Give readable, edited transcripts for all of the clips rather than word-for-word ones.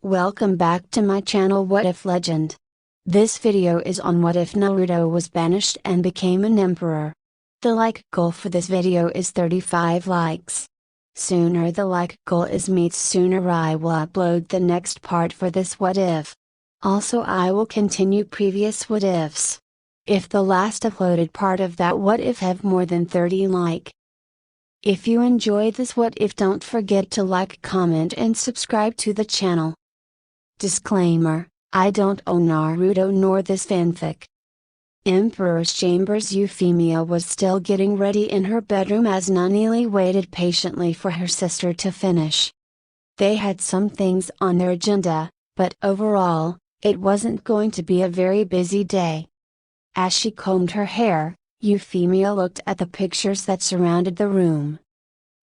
Welcome back to my channel What If Legend. This video is on what if Naruto was banished and became an emperor. The like goal for this video is 35 likes. Sooner the like goal is meets sooner I will upload the next part for this what if. Also I will continue previous what ifs. If the last uploaded part of that what if have more than 30 like. If you enjoyed this what if don't forget to like, comment and subscribe to the channel. Disclaimer, I don't own Naruto nor this fanfic. Emperor's Chambers Euphemia was still getting ready in her bedroom as Nunnally waited patiently for her sister to finish. They had some things on their agenda, but overall, it wasn't going to be a very busy day. As she combed her hair, Euphemia looked at the pictures that surrounded the room.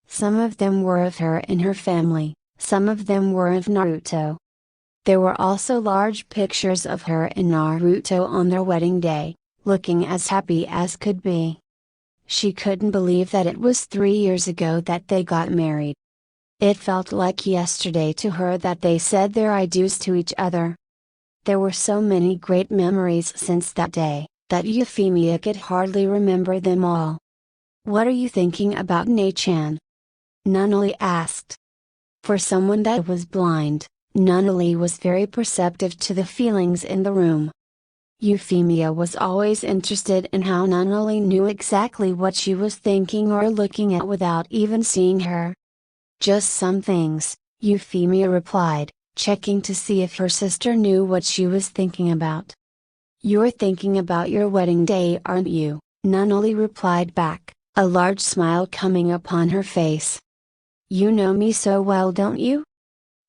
Some of them were of her and her family, some of them were of Naruto. There were also large pictures of her and Naruto on their wedding day, looking as happy as could be. She couldn't believe that it was 3 years ago that they got married. It felt like yesterday to her that they said their I do's to each other. There were so many great memories since that day, that Euphemia could hardly remember them all. "What are you thinking about, Nei-chan?" Nunnally asked. For someone that was blind, Nunnally was very perceptive to the feelings in the room. Euphemia was always interested in how Nunnally knew exactly what she was thinking or looking at without even seeing her. "Just some things," Euphemia replied, checking to see if her sister knew what she was thinking about. "You're thinking about your wedding day, aren't you?" Nunnally replied back, a large smile coming upon her face. "You know me so well, don't you?"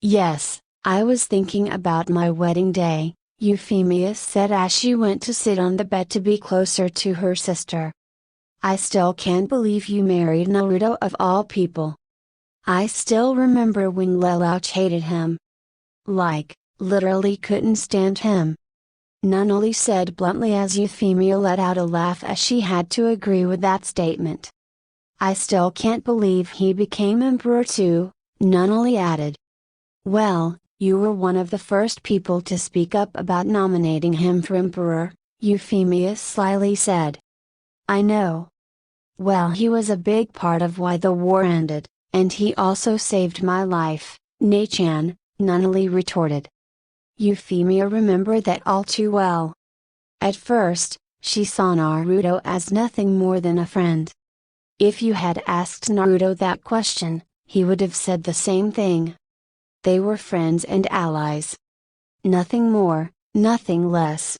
"Yes, I was thinking about my wedding day," Euphemia said as she went to sit on the bed to be closer to her sister. "I still can't believe you married Naruto of all people. I still remember when Lelouch hated him. Like, literally couldn't stand him." Nunnally said bluntly as Euphemia let out a laugh as she had to agree with that statement. "I still can't believe he became emperor too," Nunnally added. "Well, you were one of the first people to speak up about nominating him for emperor," Euphemia slyly said. "I know. Well, he was a big part of why the war ended, and he also saved my life, Nei-chan," Nunnally retorted. Euphemia remembered that all too well. At first, she saw Naruto as nothing more than a friend. If you had asked Naruto that question, he would have said the same thing. They were friends and allies. Nothing more, nothing less.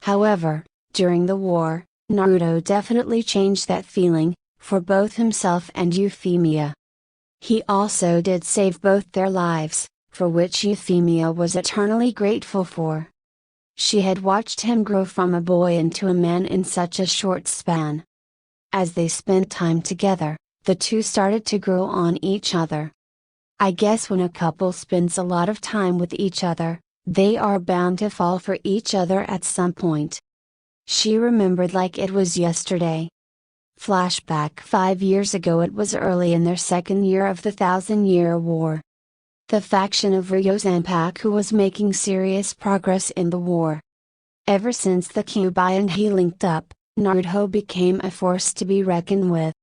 However, during the war, Naruto definitely changed that feeling, for both himself and Euphemia. He also did save both their lives, for which Euphemia was eternally grateful for. She had watched him grow from a boy into a man in such a short span. As they spent time together, the two started to grow on each other. I guess when a couple spends a lot of time with each other, they are bound to fall for each other at some point. She remembered like it was yesterday. Flashback 5 years ago. It was early in their second year of the 1,000-year war. The faction of Ryo Zanpaku was making serious progress in the war. Ever since the Kyuubi and he linked up, Naruto became a force to be reckoned with.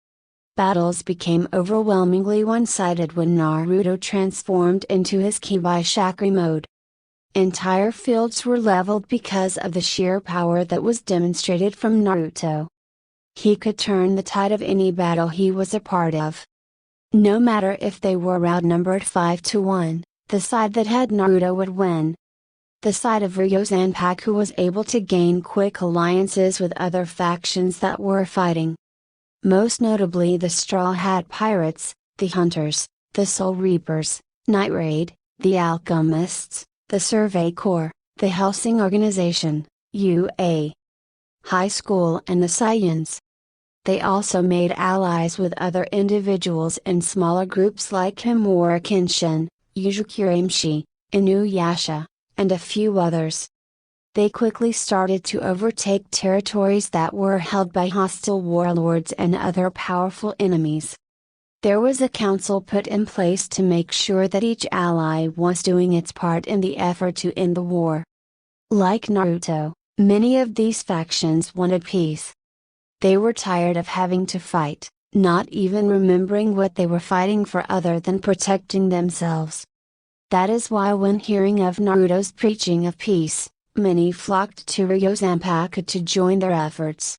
Battles became overwhelmingly one-sided when Naruto transformed into his Kyuubi chakra mode. Entire fields were leveled because of the sheer power that was demonstrated from Naruto. He could turn the tide of any battle he was a part of. No matter if they were outnumbered 5-1, the side that had Naruto would win. The side of Ryo Zanpaku was able to gain quick alliances with other factions that were fighting. Most notably the Straw Hat Pirates, the Hunters, the Soul Reapers, Night Raid, the Alchemists, the Survey Corps, the Helsing Organization, UA High School and the Saiyans. They also made allies with other individuals in smaller groups like Himura Kenshin, Ujukuramshi, Inuyasha, and a few others. They quickly started to overtake territories that were held by hostile warlords and other powerful enemies. There was a council put in place to make sure that each ally was doing its part in the effort to end the war. Like Naruto, many of these factions wanted peace. They were tired of having to fight, not even remembering what they were fighting for other than protecting themselves. That is why when hearing of Naruto's preaching of peace, many flocked to Ryozanpaku to join their efforts.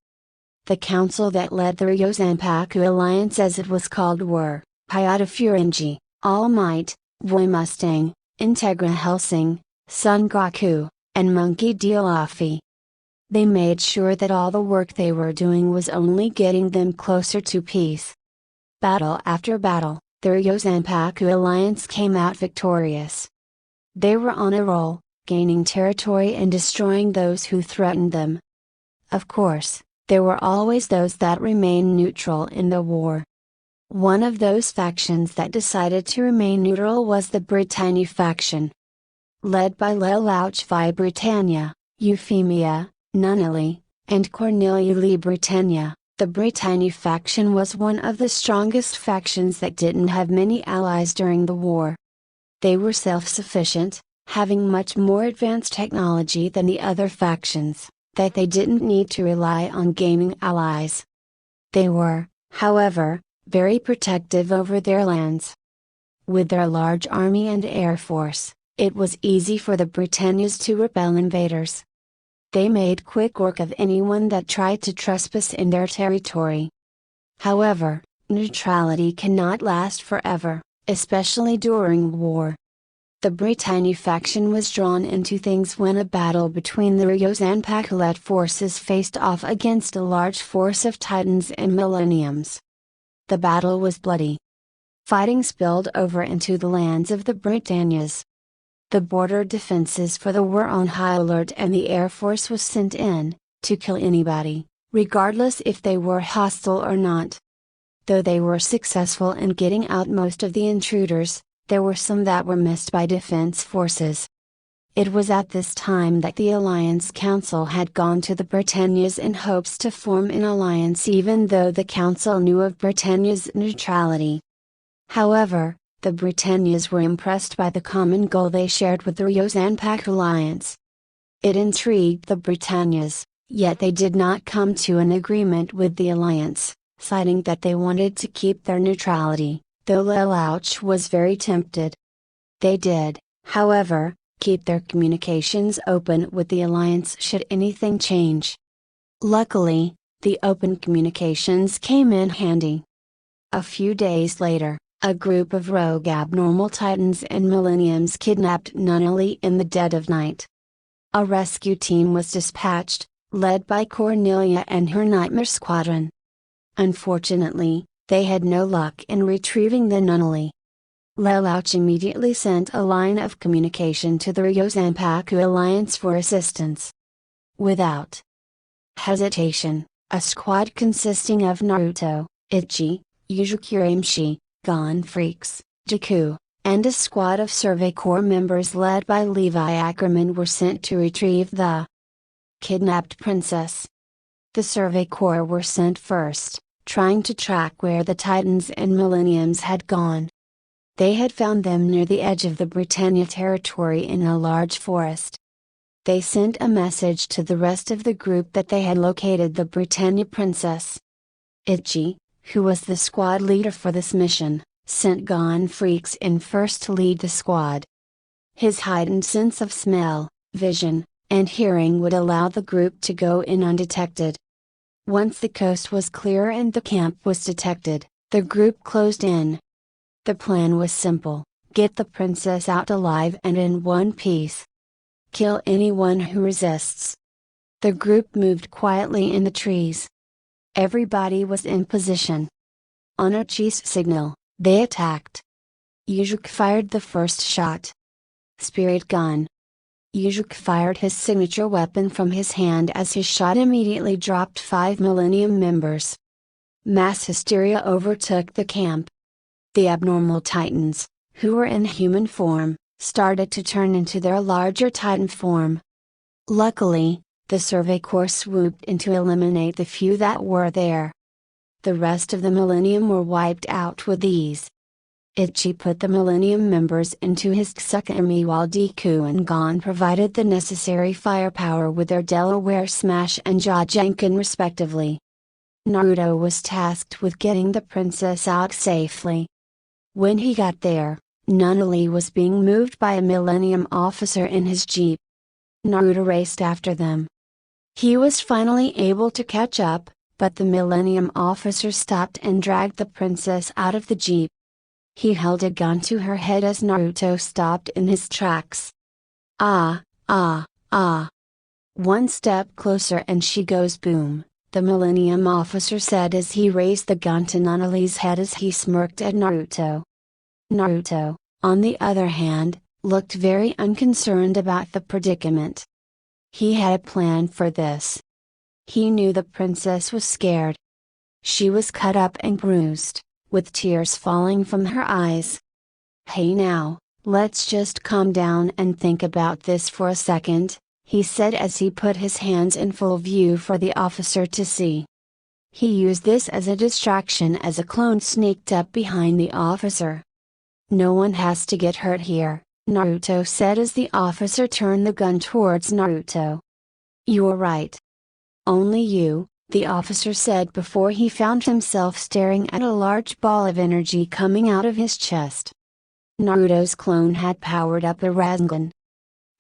The council that led the Ryozanpaku Alliance, as it was called, were Hayata Furinji, All Might, Boy Mustang, Integra Helsing, Son Goku, and Monkey D. Luffy. They made sure that all the work they were doing was only getting them closer to peace. Battle after battle, the Ryozanpaku Alliance came out victorious. They were on a roll, gaining territory and destroying those who threatened them. Of course, there were always those that remained neutral in the war. One of those factions that decided to remain neutral was the Britannia faction. Led by Lelouch vi Britannia, Euphemia, Nunnally, and Cornelia Lee Britannia, the Britannia faction was one of the strongest factions that didn't have many allies during the war. They were self-sufficient, having much more advanced technology than the other factions, that they didn't need to rely on gaining allies. They were, however, very protective over their lands. With their large army and air force, it was easy for the Britannias to repel invaders. They made quick work of anyone that tried to trespass in their territory. However, neutrality cannot last forever, especially during war. The Britannia faction was drawn into things when a battle between the Ryozanpaku-led forces faced off against a large force of Titans and Millenniums. The battle was bloody. Fighting spilled over into the lands of the Britannias. The border defenses for the were on high alert, and the Air Force was sent in, to kill anybody, regardless if they were hostile or not. Though they were successful in getting out most of the intruders, there were some that were missed by defense forces. It was at this time that the Alliance Council had gone to the Britannias in hopes to form an alliance, even though the Council knew of Britannia's neutrality. However, the Britannias were impressed by the common goal they shared with the Ryozanpaku Alliance. It intrigued the Britannias, yet they did not come to an agreement with the alliance, citing that they wanted to keep their neutrality, though Lelouch was very tempted. They did, however, keep their communications open with the alliance should anything change. Luckily, the open communications came in handy. A few days later, a group of rogue abnormal Titans and Millenniums kidnapped Nunnally in the dead of night. A rescue team was dispatched, led by Cornelia and her Nightmare Squadron. Unfortunately, they had no luck in retrieving the Nunnally. Lelouch immediately sent a line of communication to the Ryozanpaku Alliance for assistance. Without hesitation, a squad consisting of Naruto, Ichi, Yuzukurimshi, Gon Freaks, Deku, and a squad of Survey Corps members led by Levi Ackerman were sent to retrieve the kidnapped princess. The Survey Corps were sent first, trying to track where the Titans and Millenniums had gone. They had found them near the edge of the Britannia territory in a large forest. They sent a message to the rest of the group that they had located the Britannia princess. Ichi, who was the squad leader for this mission, sent Gon Freaks in first to lead the squad. His heightened sense of smell, vision, and hearing would allow the group to go in undetected. Once the coast was clear and the camp was detected, the group closed in. The plan was simple: get the princess out alive and in one piece. Kill anyone who resists. The group moved quietly in the trees. Everybody was in position. On Ichi's signal, they attacked. Yuzuki fired the first shot. Spirit gun. Yuzuki fired his signature weapon from his hand as his shot immediately dropped 5 Millennium members. Mass hysteria overtook the camp. The abnormal Titans, who were in human form, started to turn into their larger Titan form. Luckily, the Survey Corps swooped in to eliminate the few that were there. the rest of the Millennium were wiped out with ease. Ichi put the Millennium members into his Kusukami while Deku and Gon provided the necessary firepower with their Delaware Smash and Jajanken respectively. Naruto was tasked with getting the princess out safely. When he got there, Nunnally was being moved by a Millennium officer in his jeep. Naruto raced after them. He was finally able to catch up, but the Millennium officer stopped and dragged the princess out of the jeep. He held a gun to her head as Naruto stopped in his tracks. Ah, ah, ah. One step closer and she goes boom, the Millennium officer said as he raised the gun to Nunnally's head as he smirked at Naruto. Naruto, on the other hand, looked very unconcerned about the predicament. He had a plan for this. He knew the princess was scared. She was cut up and bruised, with tears falling from her eyes. Hey now, let's just calm down and think about this for a second, he said as he put his hands in full view for the officer to see. He used this as a distraction as a clone sneaked up behind the officer. No one has to get hurt here, Naruto said as the officer turned the gun towards Naruto. You're right. Only you, the officer said before he found himself staring at a large ball of energy coming out of his chest. Naruto's clone had powered up a Rasengan.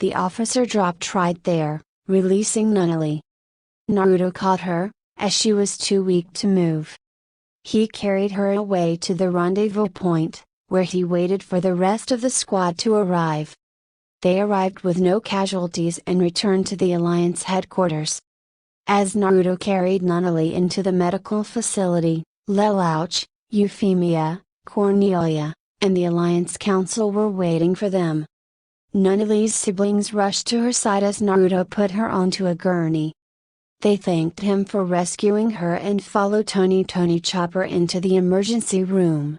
The officer dropped right there, releasing Nunnally. Naruto caught her, as she was too weak to move. He carried her away to the rendezvous point, where he waited for the rest of the squad to arrive. They arrived with no casualties and returned to the Alliance headquarters. As Naruto carried Nunnally into the medical facility, Lelouch, Euphemia, Cornelia, and the Alliance Council were waiting for them. Nunnally's siblings rushed to her side as Naruto put her onto a gurney. They thanked him for rescuing her and followed Tony Chopper into the emergency room.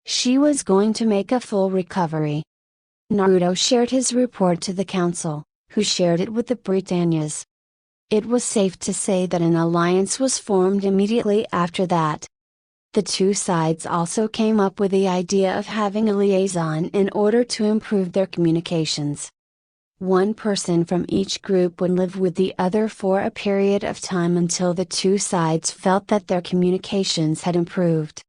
She was going to make a full recovery. Naruto shared his report to the council, who shared it with the Britannias. It was safe to say that an alliance was formed immediately after that. The two sides also came up with the idea of having a liaison in order to improve their communications. One person from each group would live with the other for a period of time until the two sides felt that their communications had improved.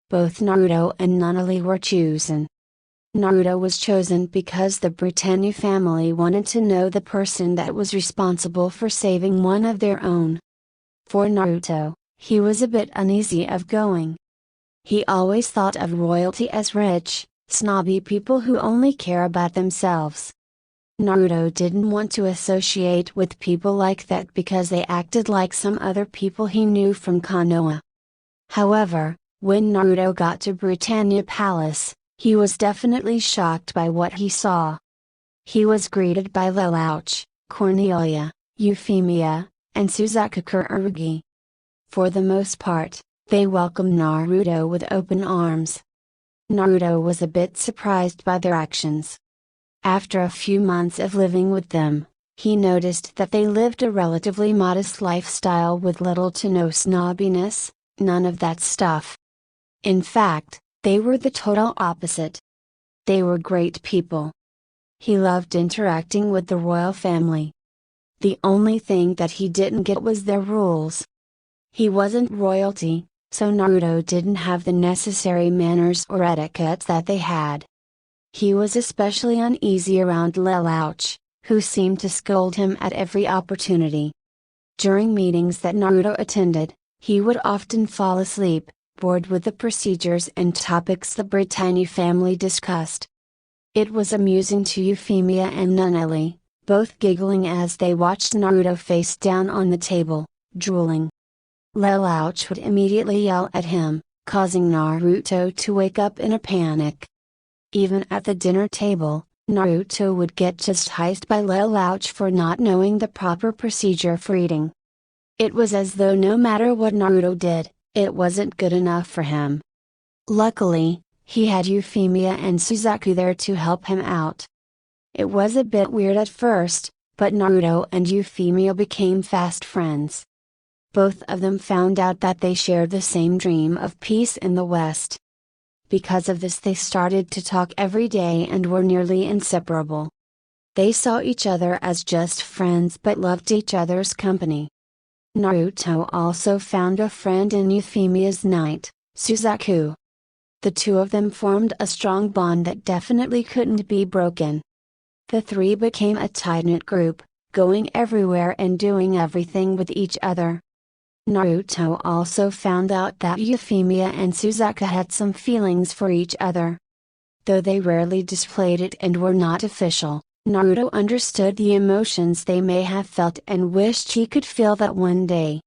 Both Naruto and Nunnally were chosen. Naruto was chosen because the Britannia family wanted to know the person that was responsible for saving one of their own. For Naruto, he was a bit uneasy of going. He always thought of royalty as rich, snobby people who only care about themselves. Naruto didn't want to associate with people like that because they acted like some other people he knew from Konoha. However, when Naruto got to Britannia Palace, he was definitely shocked by what he saw. He was greeted by Lelouch, Cornelia, Euphemia, and Suzaku Kurugi. For the most part, they welcomed Naruto with open arms. Naruto was a bit surprised by their actions. After a few months of living with them, he noticed that they lived a relatively modest lifestyle with little to no snobbiness, none of that stuff. In fact, they were the total opposite. They were great people. He loved interacting with the royal family. The only thing that he didn't get was their rules. He wasn't royalty, so Naruto didn't have the necessary manners or etiquette that they had. He was especially uneasy around Lelouch, who seemed to scold him at every opportunity. During meetings that Naruto attended, he would often fall asleep, bored with the procedures and topics the Britannia family discussed. It was amusing to Euphemia and Nunnally, both giggling as they watched Naruto face down on the table, drooling. Lelouch would immediately yell at him, causing Naruto to wake up in a panic. Even at the dinner table, Naruto would get chastised by Lelouch for not knowing the proper procedure for eating. It was as though no matter what Naruto did, it wasn't good enough for him. Luckily, he had Euphemia and Suzaku there to help him out. It was a bit weird at first, but Naruto and Euphemia became fast friends. Both of them found out that they shared the same dream of peace in the West. Because of this, they started to talk every day and were nearly inseparable. They saw each other as just friends but loved each other's company. Naruto also found a friend in Euphemia's knight, Suzaku. The two of them formed a strong bond that definitely couldn't be broken. The three became a tight-knit group, going everywhere and doing everything with each other. Naruto also found out that Euphemia and Suzaku had some feelings for each other. Though they rarely displayed it and were not official, Naruto understood the emotions they may have felt and wished he could feel that one day.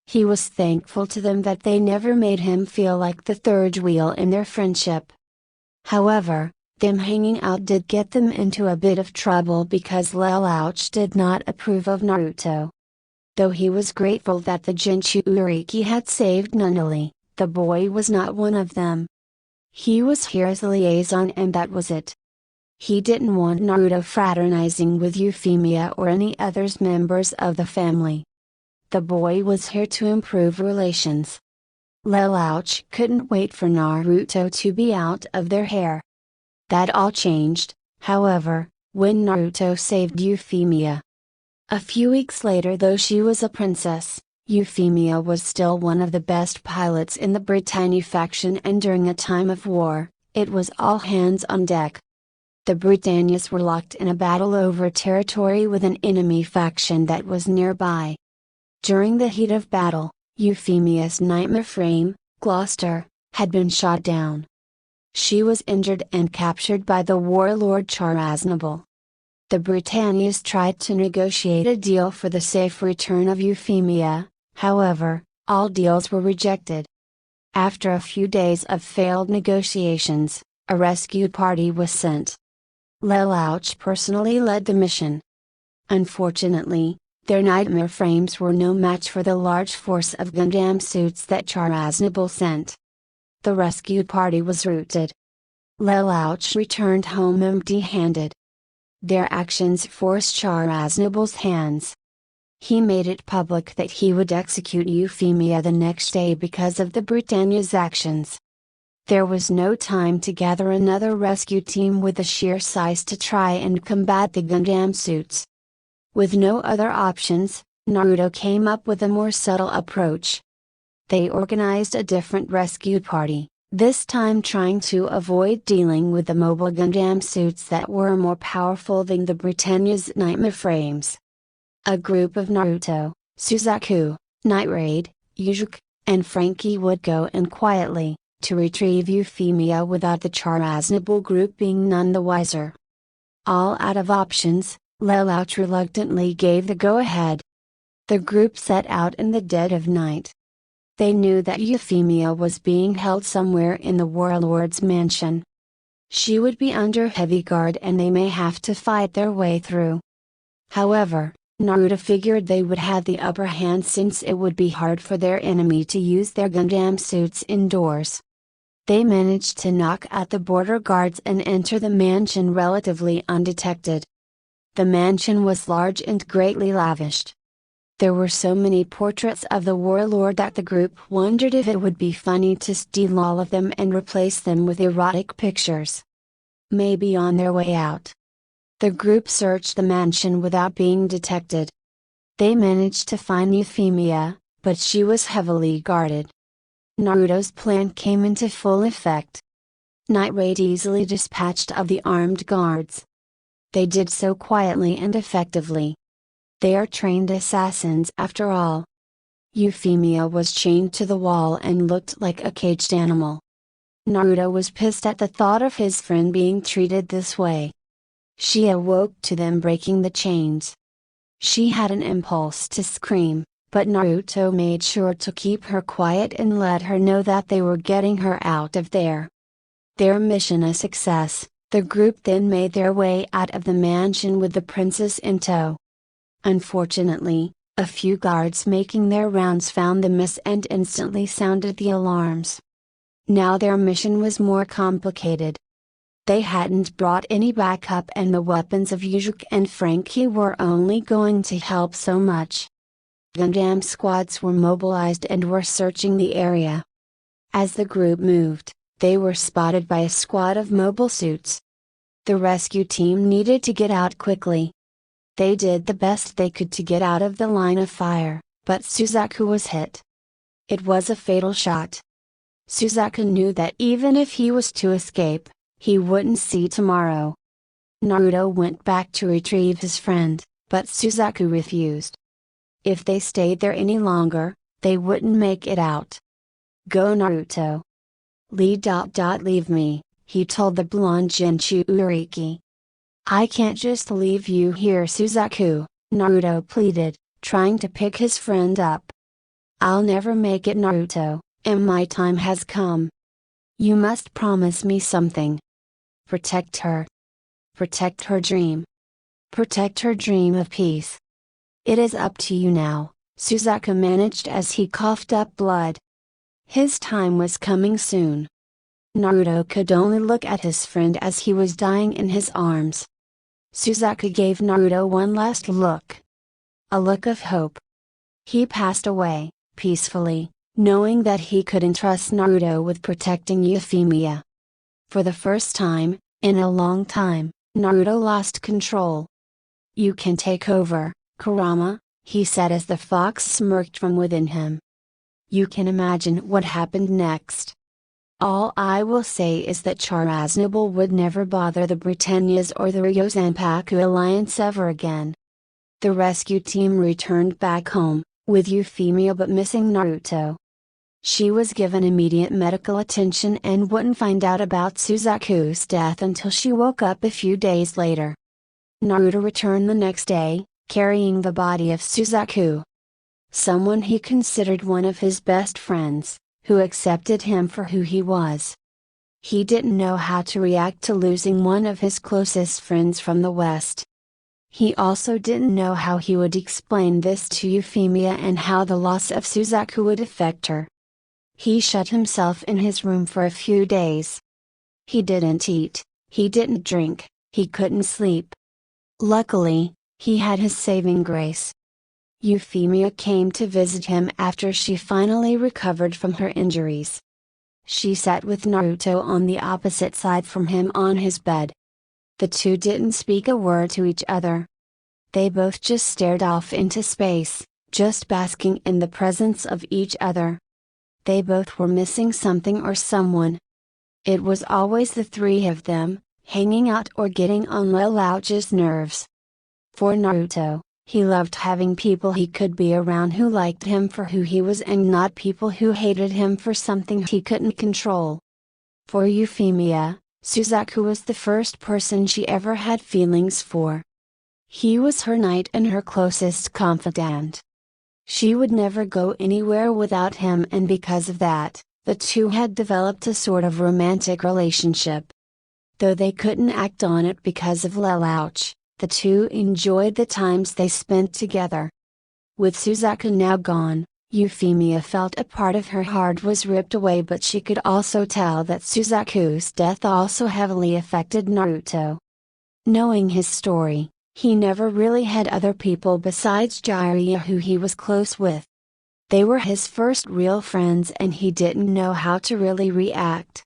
He was thankful to them that they never made him feel like the third wheel in their friendship. However, them hanging out did get them into a bit of trouble because Lelouch did not approve of Naruto. Though he was grateful that the Jinchuriki had saved Nunnally, the boy was not one of them. He was here as a liaison and that was it. He didn't want Naruto fraternizing with Euphemia or any other members of the family. The boy was here to improve relations. Lelouch couldn't wait for Naruto to be out of their hair. That all changed, however, when Naruto saved Euphemia. A few weeks later, though she was a princess, Euphemia was still one of the best pilots in the Britannia faction, and during a time of war, it was all hands on deck. The Britannias were locked in a battle over territory with an enemy faction that was nearby. During the heat of battle, Euphemia's nightmare frame, Gloucester, had been shot down. She was injured and captured by the warlord Charaznable. The Britannias tried to negotiate a deal for the safe return of Euphemia, however, all deals were rejected. After a few days of failed negotiations, a rescue party was sent. Lelouch personally led the mission. Unfortunately, their nightmare frames were no match for the large force of Gundam suits that Charaznable sent. The rescue party was routed. Lelouch returned home empty-handed. Their actions forced Charaznable's hands. He made it public that he would execute Euphemia the next day because of the Britannia's actions. There was no time to gather another rescue team with the sheer size to try and combat the Gundam suits. With no other options, Naruto came up with a more subtle approach. They organized a different rescue party, this time trying to avoid dealing with the mobile Gundam suits that were more powerful than the Britannia's nightmare frames. A group of Naruto, Suzaku, Night Raid, Yuzuki, and Frankie would go in quietly, to retrieve Euphemia without the Charaznable group being none the wiser. All out of options, Lelouch reluctantly gave the go-ahead. The group set out in the dead of night. They knew that Euphemia was being held somewhere in the warlord's mansion. She would be under heavy guard and they may have to fight their way through. However, Naruto figured they would have the upper hand since it would be hard for their enemy to use their Gundam suits indoors. They managed to knock out the border guards and enter the mansion relatively undetected. The mansion was large and greatly lavished. There were so many portraits of the warlord that the group wondered if it would be funny to steal all of them and replace them with erotic pictures. Maybe on their way out. The group searched the mansion without being detected. They managed to find Euphemia, but she was heavily guarded. Naruto's plan came into full effect. Night Raid easily dispatched of the armed guards. They did so quietly and effectively. They are trained assassins after all. Euphemia was chained to the wall and looked like a caged animal. Naruto was pissed at the thought of his friend being treated this way. She awoke to them breaking the chains. She had an impulse to scream, but Naruto made sure to keep her quiet and let her know that they were getting her out of there. Their mission a success, the group then made their way out of the mansion with the princess in tow. Unfortunately, a few guards making their rounds found the miss and instantly sounded the alarms. Now their mission was more complicated. They hadn't brought any backup and the weapons of Yuzuki and Frankie were only going to help so much. Gundam squads were mobilized and were searching the area. As the group moved, they were spotted by a squad of mobile suits. The rescue team needed to get out quickly. They did the best they could to get out of the line of fire, but Suzaku was hit. It was a fatal shot. Suzaku knew that even if he was to escape, he wouldn't see tomorrow. Naruto went back to retrieve his friend, but Suzaku refused. If they stayed there any longer, they wouldn't make it out. Go Naruto. Leave me, he told the blonde Jinchu Uriki. I can't just leave you here Suzaku, Naruto pleaded, trying to pick his friend up. I'll never make it Naruto, and my time has come. You must promise me something. Protect her. Protect her dream. Protect her dream of peace. It is up to you now, Suzaku managed as he coughed up blood. His time was coming soon. Naruto could only look at his friend as he was dying in his arms. Suzaku gave Naruto one last look. A look of hope. He passed away, peacefully, knowing that he could entrust Naruto with protecting Euphemia. For the first time, in a long time, Naruto lost control. You can take over, Kurama, he said as the fox smirked from within him. You can imagine what happened next. All I will say is that Charles Noble would never bother the Britannias or the Ryozanpaku alliance ever again. The rescue team returned back home, with Euphemia but missing Naruto. She was given immediate medical attention and wouldn't find out about Suzaku's death until she woke up a few days later. Naruto returned the next day, carrying the body of Suzaku. Someone he considered one of his best friends, who accepted him for who he was. He didn't know how to react to losing one of his closest friends from the West. He also didn't know how he would explain this to Euphemia and how the loss of Suzaku would affect her. He shut himself in his room for a few days. He didn't eat, he didn't drink, he couldn't sleep. Luckily, he had his saving grace. Euphemia came to visit him after she finally recovered from her injuries. She sat with Naruto on the opposite side from him on his bed. The two didn't speak a word to each other. They both just stared off into space, just basking in the presence of each other. They both were missing something or someone. It was always the three of them, hanging out or getting on Lelouch's nerves. For Naruto, he loved having people he could be around who liked him for who he was and not people who hated him for something he couldn't control. For Euphemia, Suzaku was the first person she ever had feelings for. He was her knight and her closest confidant. She would never go anywhere without him, and because of that, the two had developed a sort of romantic relationship. Though they couldn't act on it because of Lelouch, the two enjoyed the times they spent together. With Suzaku now gone, Euphemia felt a part of her heart was ripped away, but she could also tell that Suzaku's death also heavily affected Naruto. Knowing his story, he never really had other people besides Jiraiya who he was close with. They were his first real friends and he didn't know how to really react.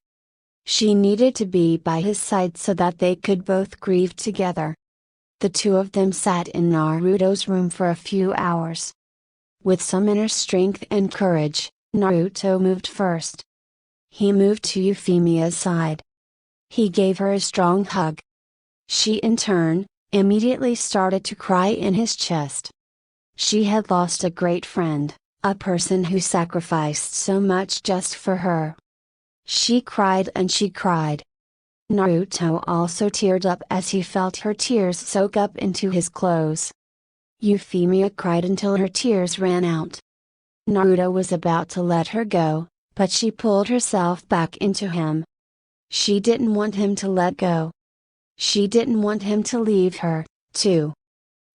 She needed to be by his side so that they could both grieve together. The two of them sat in Naruto's room for a few hours. With some inner strength and courage, Naruto moved first. He moved to Euphemia's side. He gave her a strong hug. She in turn, immediately started to cry in his chest. She had lost a great friend, a person who sacrificed so much just for her. She cried and she cried. Naruto also teared up as he felt her tears soak up into his clothes. Euphemia cried until her tears ran out. Naruto was about to let her go, but she pulled herself back into him. She didn't want him to let go. She didn't want him to leave her, too.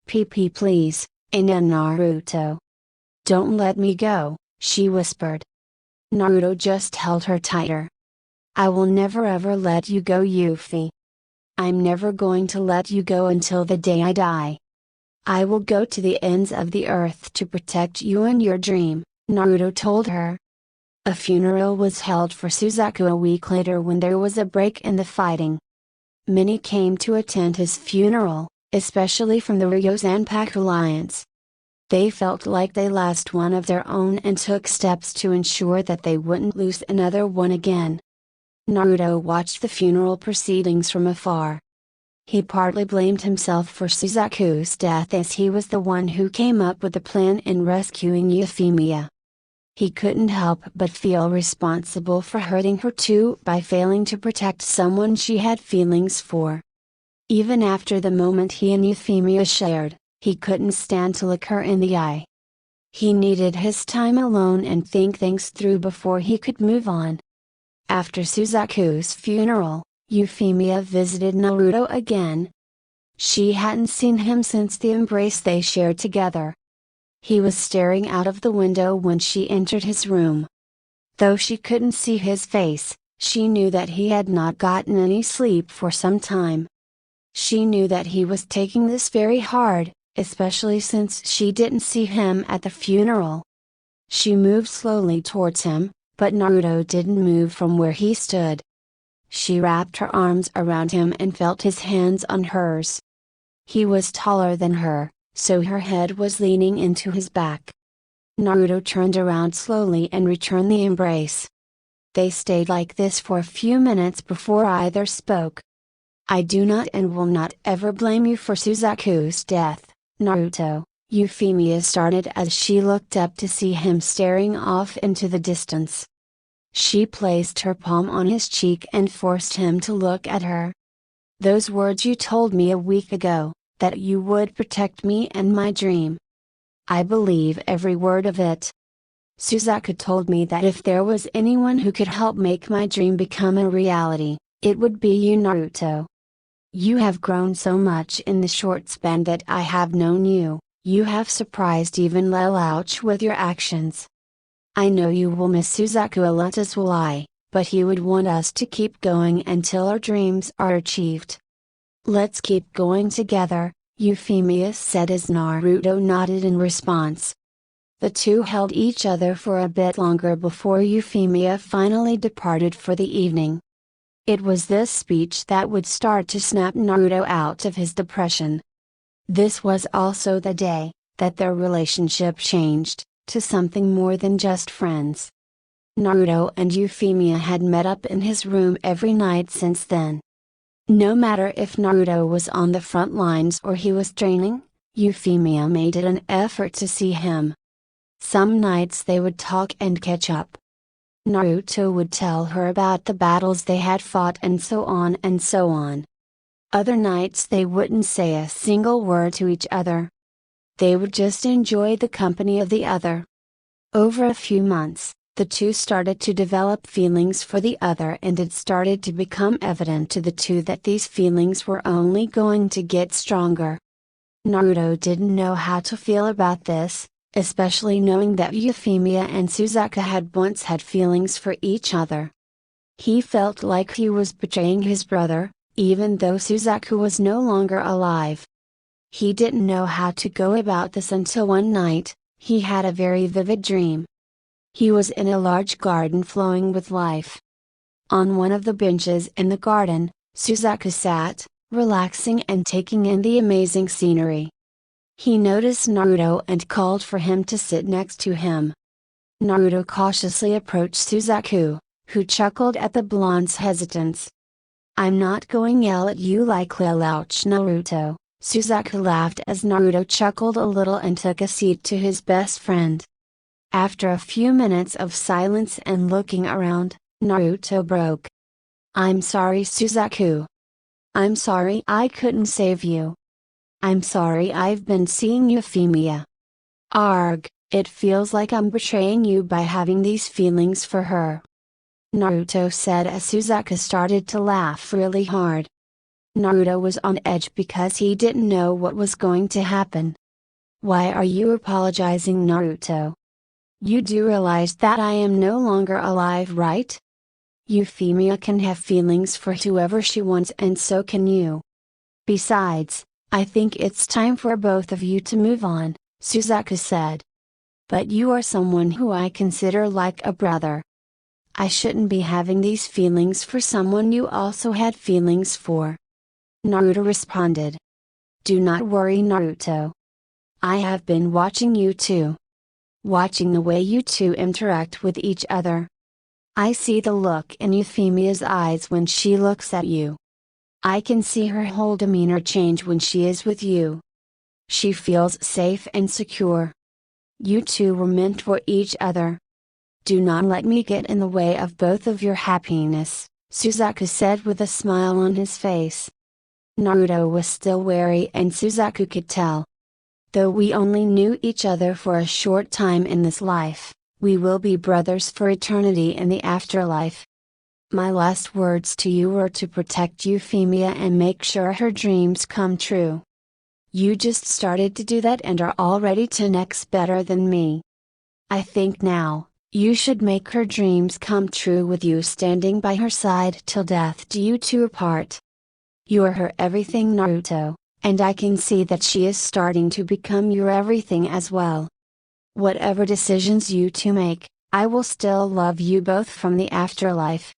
"PP please, Ina Naruto. Don't let me go," she whispered. Naruto just held her tighter. "I will never ever let you go, Yuffie. I'm never going to let you go until the day I die. I will go to the ends of the earth to protect you and your dream, Naruto told her. A funeral was held for Suzaku a week later when there was a break in the fighting. Many came to attend his funeral, especially from the Ryuzan-Paku Alliance. They felt like they lost one of their own and took steps to ensure that they wouldn't lose another one again. Naruto watched the funeral proceedings from afar. He partly blamed himself for Suzaku's death as he was the one who came up with the plan in rescuing Euphemia. He couldn't help but feel responsible for hurting her too by failing to protect someone she had feelings for. Even after the moment he and Euphemia shared, he couldn't stand to look her in the eye. He needed his time alone and think things through before he could move on. After Suzaku's funeral, Euphemia visited Naruto again. She hadn't seen him since the embrace they shared together. He was staring out of the window when she entered his room. Though she couldn't see his face, she knew that he had not gotten any sleep for some time. She knew that he was taking this very hard, especially since she didn't see him at the funeral. She moved slowly towards him, but Naruto didn't move from where he stood. She wrapped her arms around him and felt his hands on hers. He was taller than her, so her head was leaning into his back. Naruto turned around slowly and returned the embrace. They stayed like this for a few minutes before either spoke. I do not and will not ever blame you for Suzaku's death, Naruto, Euphemia started as she looked up to see him staring off into the distance. She placed her palm on his cheek and forced him to look at her. Those words you told me a week ago, that you would protect me and my dream. I believe every word of it. Suzaku told me that if there was anyone who could help make my dream become a reality, it would be you, Naruto. You have grown so much in the short span that I have known you, you have surprised even Lelouch with your actions. I know you will miss Suzaku a lot as will I, but he would want us to keep going until our dreams are achieved. Let's keep going together, Euphemia said as Naruto nodded in response. The two held each other for a bit longer before Euphemia finally departed for the evening. It was this speech that would start to snap Naruto out of his depression. This was also the day that their relationship changed to something more than just friends. Naruto and Euphemia had met up in his room every night since then. No matter if Naruto was on the front lines or he was training, Euphemia made it an effort to see him. Some nights they would talk and catch up. Naruto would tell her about the battles they had fought and so on and so on. Other nights they wouldn't say a single word to each other. They would just enjoy the company of the other. Over a few months, the two started to develop feelings for the other and it started to become evident to the two that these feelings were only going to get stronger. Naruto didn't know how to feel about this, especially knowing that Euphemia and Suzaku had once had feelings for each other. He felt like he was betraying his brother, even though Suzaku was no longer alive. He didn't know how to go about this until one night, he had a very vivid dream. He was in a large garden flowing with life. On one of the benches in the garden, Suzaku sat, relaxing and taking in the amazing scenery. He noticed Naruto and called for him to sit next to him. Naruto cautiously approached Suzaku, who chuckled at the blonde's hesitance. I'm not going to yell at you like Lelouch, Naruto, Suzaku laughed as Naruto chuckled a little and took a seat to his best friend. After a few minutes of silence and looking around, Naruto broke. I'm sorry, Suzaku. I'm sorry I couldn't save you. I'm sorry I've been seeing Euphemia. Arg, it feels like I'm betraying you by having these feelings for her. Naruto said as Suzaku started to laugh really hard. Naruto was on edge because he didn't know what was going to happen. Why are you apologizing, Naruto? You do realize that I am no longer alive, right? Euphemia can have feelings for whoever she wants and so can you. Besides, I think it's time for both of you to move on, Suzaku said. But you are someone who I consider like a brother. I shouldn't be having these feelings for someone you also had feelings for. Naruto responded. Do not worry, Naruto. I have been watching you too. Watching the way you two interact with each other. I see the look in Euphemia's eyes when she looks at you. I can see her whole demeanor change when she is with you. She feels safe and secure. You two were meant for each other. Do not let me get in the way of both of your happiness, Suzaku said with a smile on his face. Naruto was still wary and Suzaku could tell. Though we only knew each other for a short time in this life, we will be brothers for eternity in the afterlife. My last words to you were to protect Euphemia and make sure her dreams come true. You just started to do that and are already 10x better than me. I think now, you should make her dreams come true with you standing by her side till death do you two apart. You are her everything, Naruto, and I can see that she is starting to become your everything as well. Whatever decisions you two make, I will still love you both from the afterlife.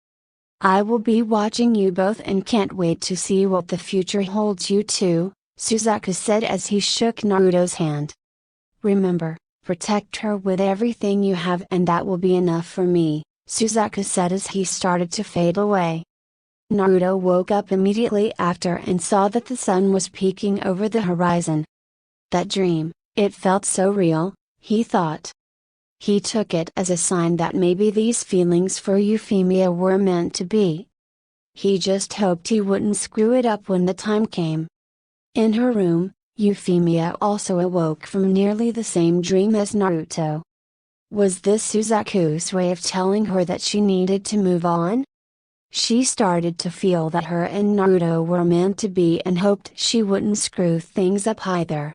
I will be watching you both and can't wait to see what the future holds you two, Suzaku said as he shook Naruto's hand. Remember, protect her with everything you have and that will be enough for me, Suzaku said as he started to fade away. Naruto woke up immediately after and saw that the sun was peeking over the horizon. That dream, it felt so real, he thought. He took it as a sign that maybe these feelings for Euphemia were meant to be. He just hoped he wouldn't screw it up when the time came. In her room, Euphemia also awoke from nearly the same dream as Naruto. Was this Suzaku's way of telling her that she needed to move on? She started to feel that her and Naruto were meant to be and hoped she wouldn't screw things up either.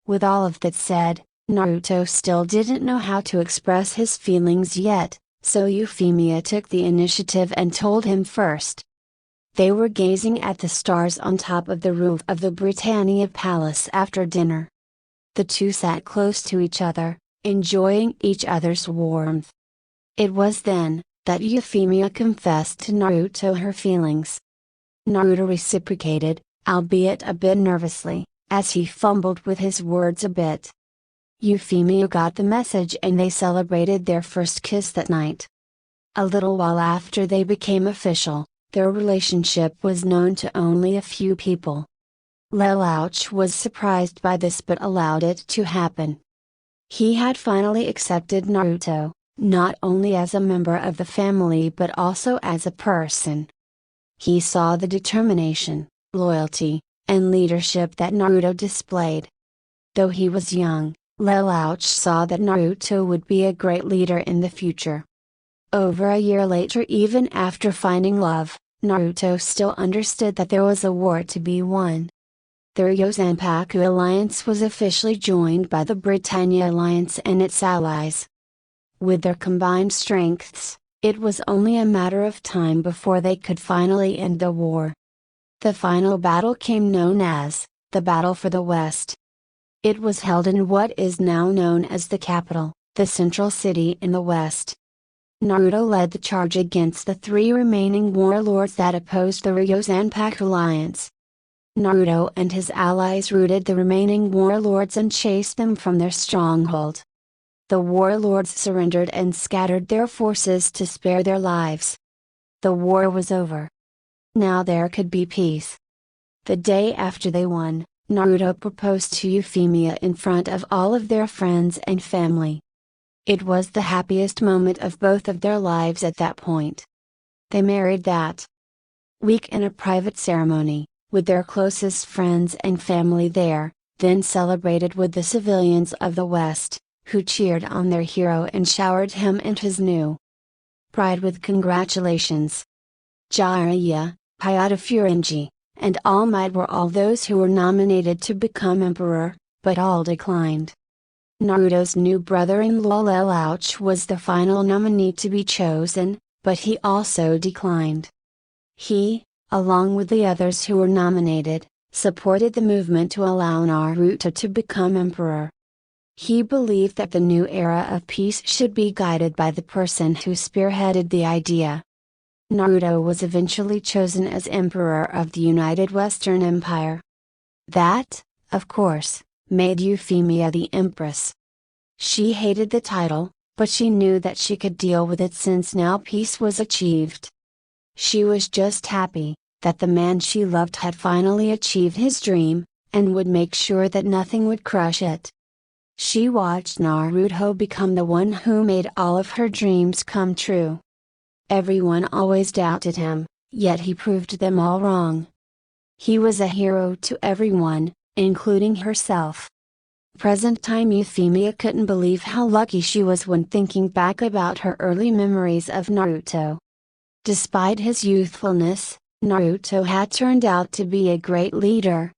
With all of that said, Naruto still didn't know how to express his feelings yet, so Euphemia took the initiative and told him first. They were gazing at the stars on top of the roof of the Britannia Palace after dinner. The two sat close to each other, enjoying each other's warmth. It was then that Euphemia confessed to Naruto her feelings. Naruto reciprocated, albeit a bit nervously, as he fumbled with his words a bit. Euphemia got the message and they celebrated their first kiss that night. A little while after they became official, their relationship was known to only a few people. Lelouch was surprised by this but allowed it to happen. He had finally accepted Naruto, not only as a member of the family but also as a person. He saw the determination, loyalty, and leadership that Naruto displayed. Though he was young, Lelouch saw that Naruto would be a great leader in the future. Over a year later, even after finding love, Naruto still understood that there was a war to be won. The Ryozanpaku Alliance was officially joined by the Britannia Alliance and its allies. With their combined strengths, it was only a matter of time before they could finally end the war. The final battle came known as the Battle for the West. It was held in what is now known as the capital, the central city in the west. Naruto led the charge against the three remaining warlords that opposed the Ryozanpaku Alliance. Naruto and his allies routed the remaining warlords and chased them from their stronghold. The warlords surrendered and scattered their forces to spare their lives. The war was over. Now there could be peace. The day after they won, Naruto proposed to Euphemia in front of all of their friends and family. It was the happiest moment of both of their lives at that point. They married that week in a private ceremony, with their closest friends and family there, then celebrated with the civilians of the West, who cheered on their hero and showered him and his new bride with congratulations. Jiraiya, Hayata Furinji, and All Might were all those who were nominated to become emperor, but all declined. Naruto's new brother-in-law Lelouch was the final nominee to be chosen, but he also declined. He, along with the others who were nominated, supported the movement to allow Naruto to become emperor. He believed that the new era of peace should be guided by the person who spearheaded the idea. Naruto was eventually chosen as emperor of the United Western Empire. That, of course, made Euphemia the empress. She hated the title, but she knew that she could deal with it since now peace was achieved. She was just happy that the man she loved had finally achieved his dream, and would make sure that nothing would crush it. She watched Naruto become the one who made all of her dreams come true. Everyone always doubted him, yet he proved them all wrong. He was a hero to everyone, including herself. Present-time Euphemia couldn't believe how lucky she was when thinking back about her early memories of Naruto. Despite his youthfulness, Naruto had turned out to be a great leader.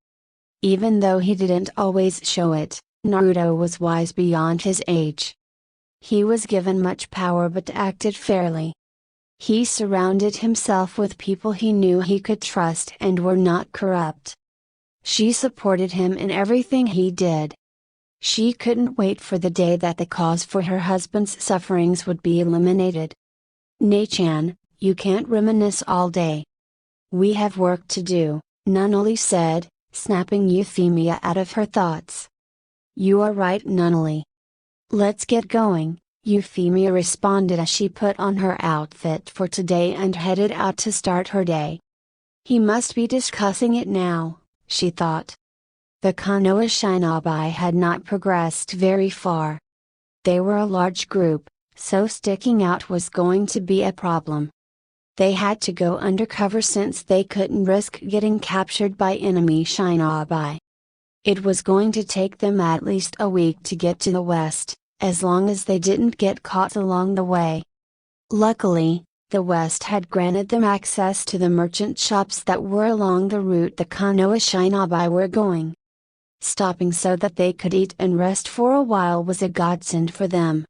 Even though he didn't always show it, Naruto was wise beyond his age. He was given much power but acted fairly. He surrounded himself with people he knew he could trust and were not corrupt. She supported him in everything he did. She couldn't wait for the day that the cause for her husband's sufferings would be eliminated. "Ne-chan, you can't reminisce all day. We have work to do," Nunnally said, snapping Euphemia out of her thoughts. "You are right, Nunnally. Let's get going," Euphemia responded as she put on her outfit for today and headed out to start her day. He must be discussing it now, she thought. The Konoha Shinobi had not progressed very far. They were a large group, so sticking out was going to be a problem. They had to go undercover since they couldn't risk getting captured by enemy Shinobi. It was going to take them at least a week to get to the west, as long as they didn't get caught along the way. Luckily, the West had granted them access to the merchant shops that were along the route the Konoha Shinobi were going. Stopping so that they could eat and rest for a while was a godsend for them.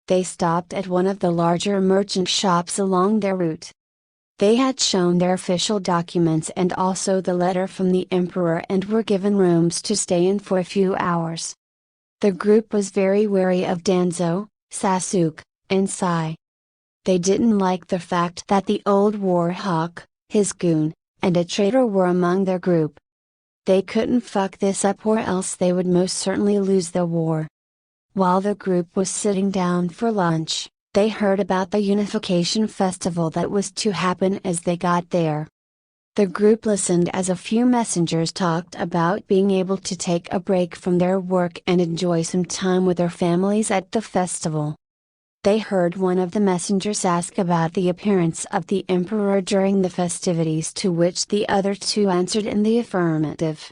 They stopped at one of the larger merchant shops along their route. They had shown their official documents and also the letter from the Emperor and were given rooms to stay in for a few hours. The group was very wary of Danzo, Sasuke, and Sai. They didn't like the fact that the old war hawk, his goon, and a traitor were among their group. They couldn't fuck this up or else they would most certainly lose the war. While the group was sitting down for lunch, they heard about the Unification Festival that was to happen as they got there. The group listened as a few messengers talked about being able to take a break from their work and enjoy some time with their families at the festival. They heard one of the messengers ask about the appearance of the Emperor during the festivities, to which the other two answered in the affirmative.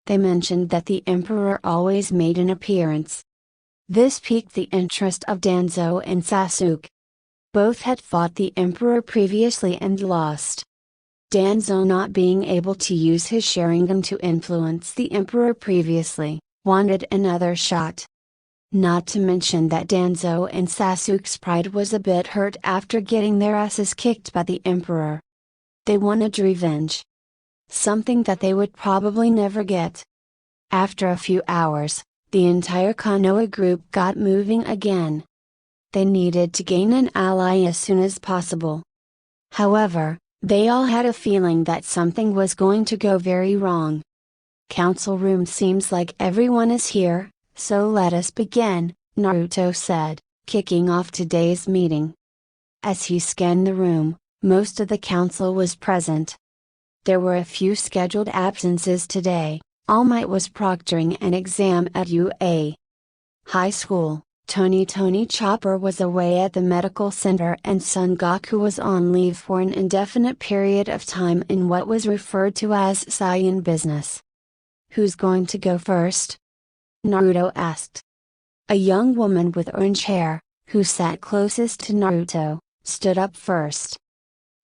They mentioned that the Emperor always made an appearance. This piqued the interest of Danzo and Sasuke. Both had fought the Emperor previously and lost. Danzo, not being able to use his Sharingan to influence the Emperor previously, wanted another shot. Not to mention that Danzo and Sasuke's pride was a bit hurt after getting their asses kicked by the Emperor. They wanted revenge. Something that they would probably never get. After a few hours, the entire Konoha group got moving again. They needed to gain an ally as soon as possible. However, they all had a feeling that something was going to go very wrong. "Council room, seems like everyone is here, so let us begin," Naruto said, kicking off today's meeting. As he scanned the room, most of the council was present. There were a few scheduled absences today. All Might was proctoring an exam at UA High School. Tony Chopper was away at the medical center and Son Goku was on leave for an indefinite period of time in what was referred to as Saiyan business. "Who's going to go first?" Naruto asked. A young woman with orange hair, who sat closest to Naruto, stood up first.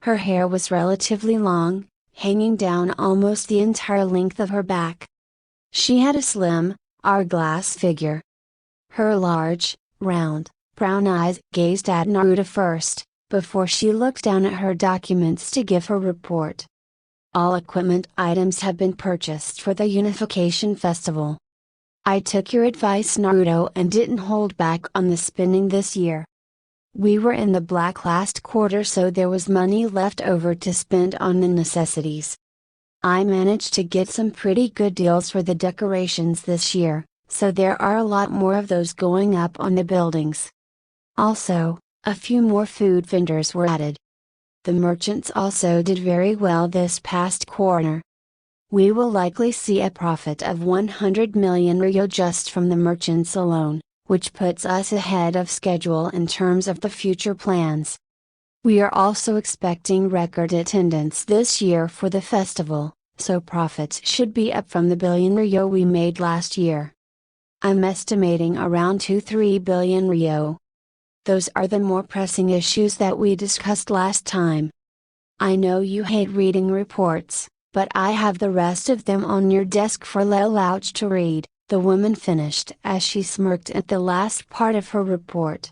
Her hair was relatively long, hanging down almost the entire length of her back. She had a slim, hourglass figure. Her large, round, brown eyes gazed at Naruto first, before she looked down at her documents to give her report. All equipment items have been purchased for the Unification Festival. I took your advice, Naruto, and didn't hold back on the spending this year. We were in the black last quarter, so there was money left over to spend on the necessities. I managed to get some pretty good deals for the decorations this year, so there are a lot more of those going up on the buildings. Also, a few more food vendors were added. The merchants also did very well this past quarter. We will likely see a profit of 100 million ryo just from the merchants alone, which puts us ahead of schedule in terms of the future plans. We are also expecting record attendance this year for the festival, so profits should be up from the billion ryo we made last year. I'm estimating around 2-3 billion ryo. Those are the more pressing issues that we discussed last time. I know you hate reading reports, but I have the rest of them on your desk for Lelouch to read, the woman finished as she smirked at the last part of her report.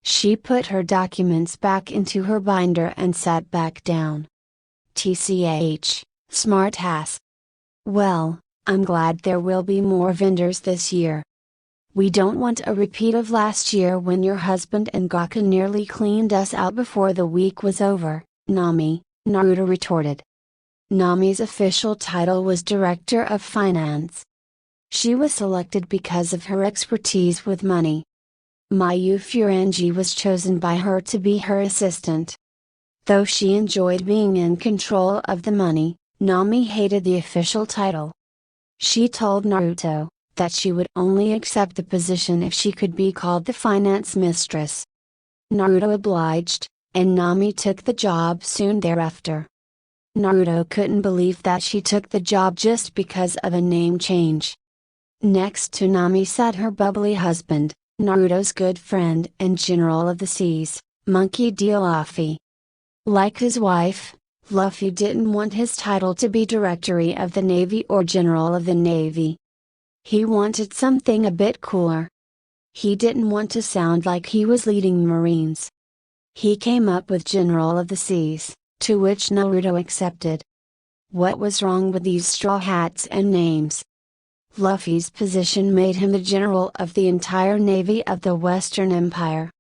She put her documents back into her binder and sat back down. TCH, smart ass. Well, I'm glad there will be more vendors this year. We don't want a repeat of last year when your husband and Gaku nearly cleaned us out before the week was over, Nami, Naruto retorted. Nami's official title was Director of Finance. She was selected because of her expertise with money. Mayu Furangi was chosen by her to be her assistant. Though she enjoyed being in control of the money, Nami hated the official title. She told Naruto that she would only accept the position if she could be called the finance mistress. Naruto obliged, and Nami took the job soon thereafter. Naruto couldn't believe that she took the job just because of a name change. Next to Nami sat her bubbly husband, Naruto's good friend and General of the Seas, Monkey D. Luffy. Like his wife, Luffy didn't want his title to be Directory of the Navy or General of the Navy. He wanted something a bit cooler. He didn't want to sound like he was leading Marines. He came up with General of the Seas, to which Naruto accepted. What was wrong with these straw hats and names? Luffy's position made him the general of the entire navy of the Western Empire.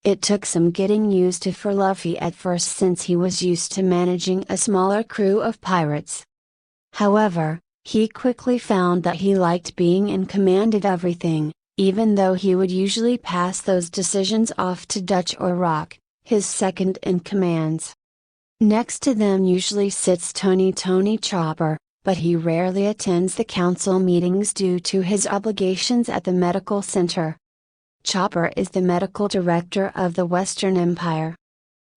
It took some getting used to for Luffy at first, since he was used to managing a smaller crew of pirates. However, he quickly found that he liked being in command of everything, even though he would usually pass those decisions off to Dutch or Rock, his second in commands. Next to them usually sits Tony Chopper, but he rarely attends the council meetings due to his obligations at the medical center. Chopper is the medical director of the Western Empire.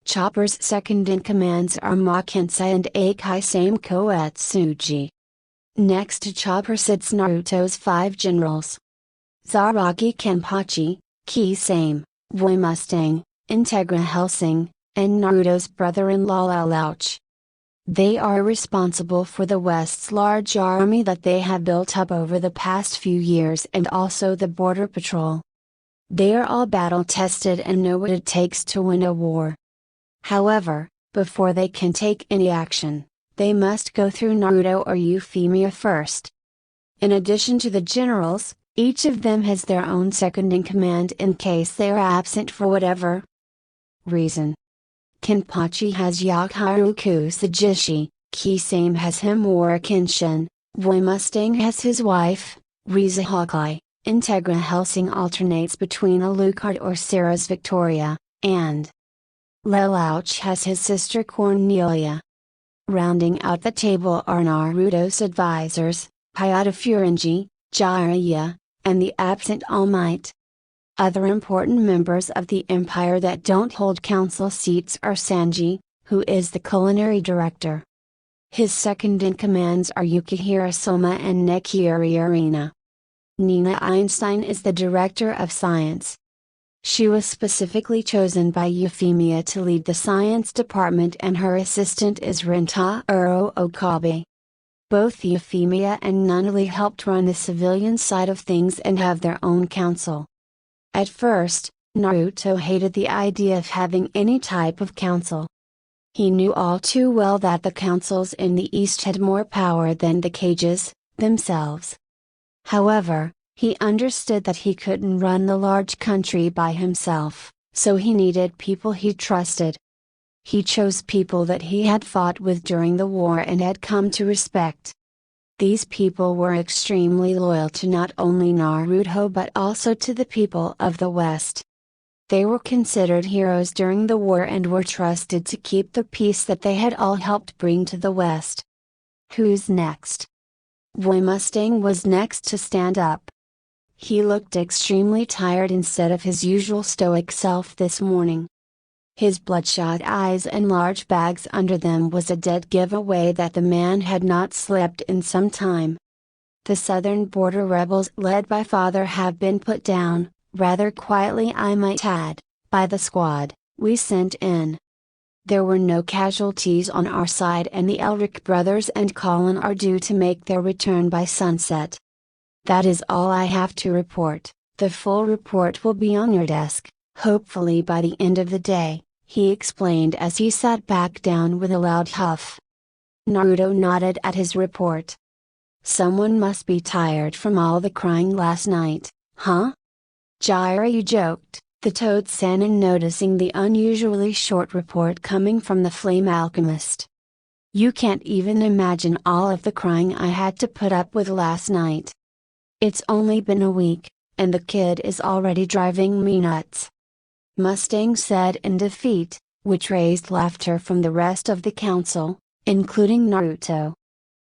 Chopper's second in commands are Makensei and Akai Same Koetsuji. Next to Chopper sits Naruto's 5 generals. Zaraki Kenpachi, Ki Same, Boy Mustang, Integra Hellsing, and Naruto's brother-in-law Lelouch. They are responsible for the West's large army that they have built up over the past few years, and also the border patrol. They are all battle-tested and know what it takes to win a war. However, before they can take any action, they must go through Naruto or Euphemia first. In addition to the generals, each of them has their own second-in-command in case they are absent for whatever reason. Kenpachi has Yakiruku Sajishi, Kisame has Himura Kenshin, Boy Mustang has his wife, Riza Hawkeye, Integra Hellsing alternates between Alucard or Sarah's Victoria, and Lelouch has his sister Cornelia. Rounding out the table are Naruto's advisors, Hayata Furangi, Jiraiya, and the absent All Might. Other important members of the Empire that don't hold council seats are Sanji, who is the culinary director. His second-in-commands are Yukihira Soma and Nekiori Arena. Nina Einstein is the director of science. She was specifically chosen by Euphemia to lead the science department, and her assistant is Rentaro Okabe. Both Euphemia and Nunnally helped run the civilian side of things and have their own council. At first, Naruto hated the idea of having any type of council. He knew all too well that the councils in the East had more power than the cages, themselves. However, he understood that he couldn't run the large country by himself, so he needed people he trusted. He chose people that he had fought with during the war and had come to respect. These people were extremely loyal to not only Naruto but also to the people of the West. They were considered heroes during the war and were trusted to keep the peace that they had all helped bring to the West. Who's next? Boy Mustang was next to stand up. He looked extremely tired instead of his usual stoic self this morning. His bloodshot eyes and large bags under them was a dead giveaway that the man had not slept in some time. The southern border rebels led by Father have been put down, rather quietly I might add, by the squad we sent in. There were no casualties on our side and the Elric brothers and Colin are due to make their return by sunset. That is all I have to report. The full report will be on your desk, hopefully by the end of the day, he explained as he sat back down with a loud huff. Naruto nodded at his report. Someone must be tired from all the crying last night, huh? Jiraiya joked, the Toad Sannin noticing the unusually short report coming from the Flame Alchemist. You can't even imagine all of the crying I had to put up with last night. It's only been a week, and the kid is already driving me nuts. Mustang said in defeat, which raised laughter from the rest of the council, including Naruto.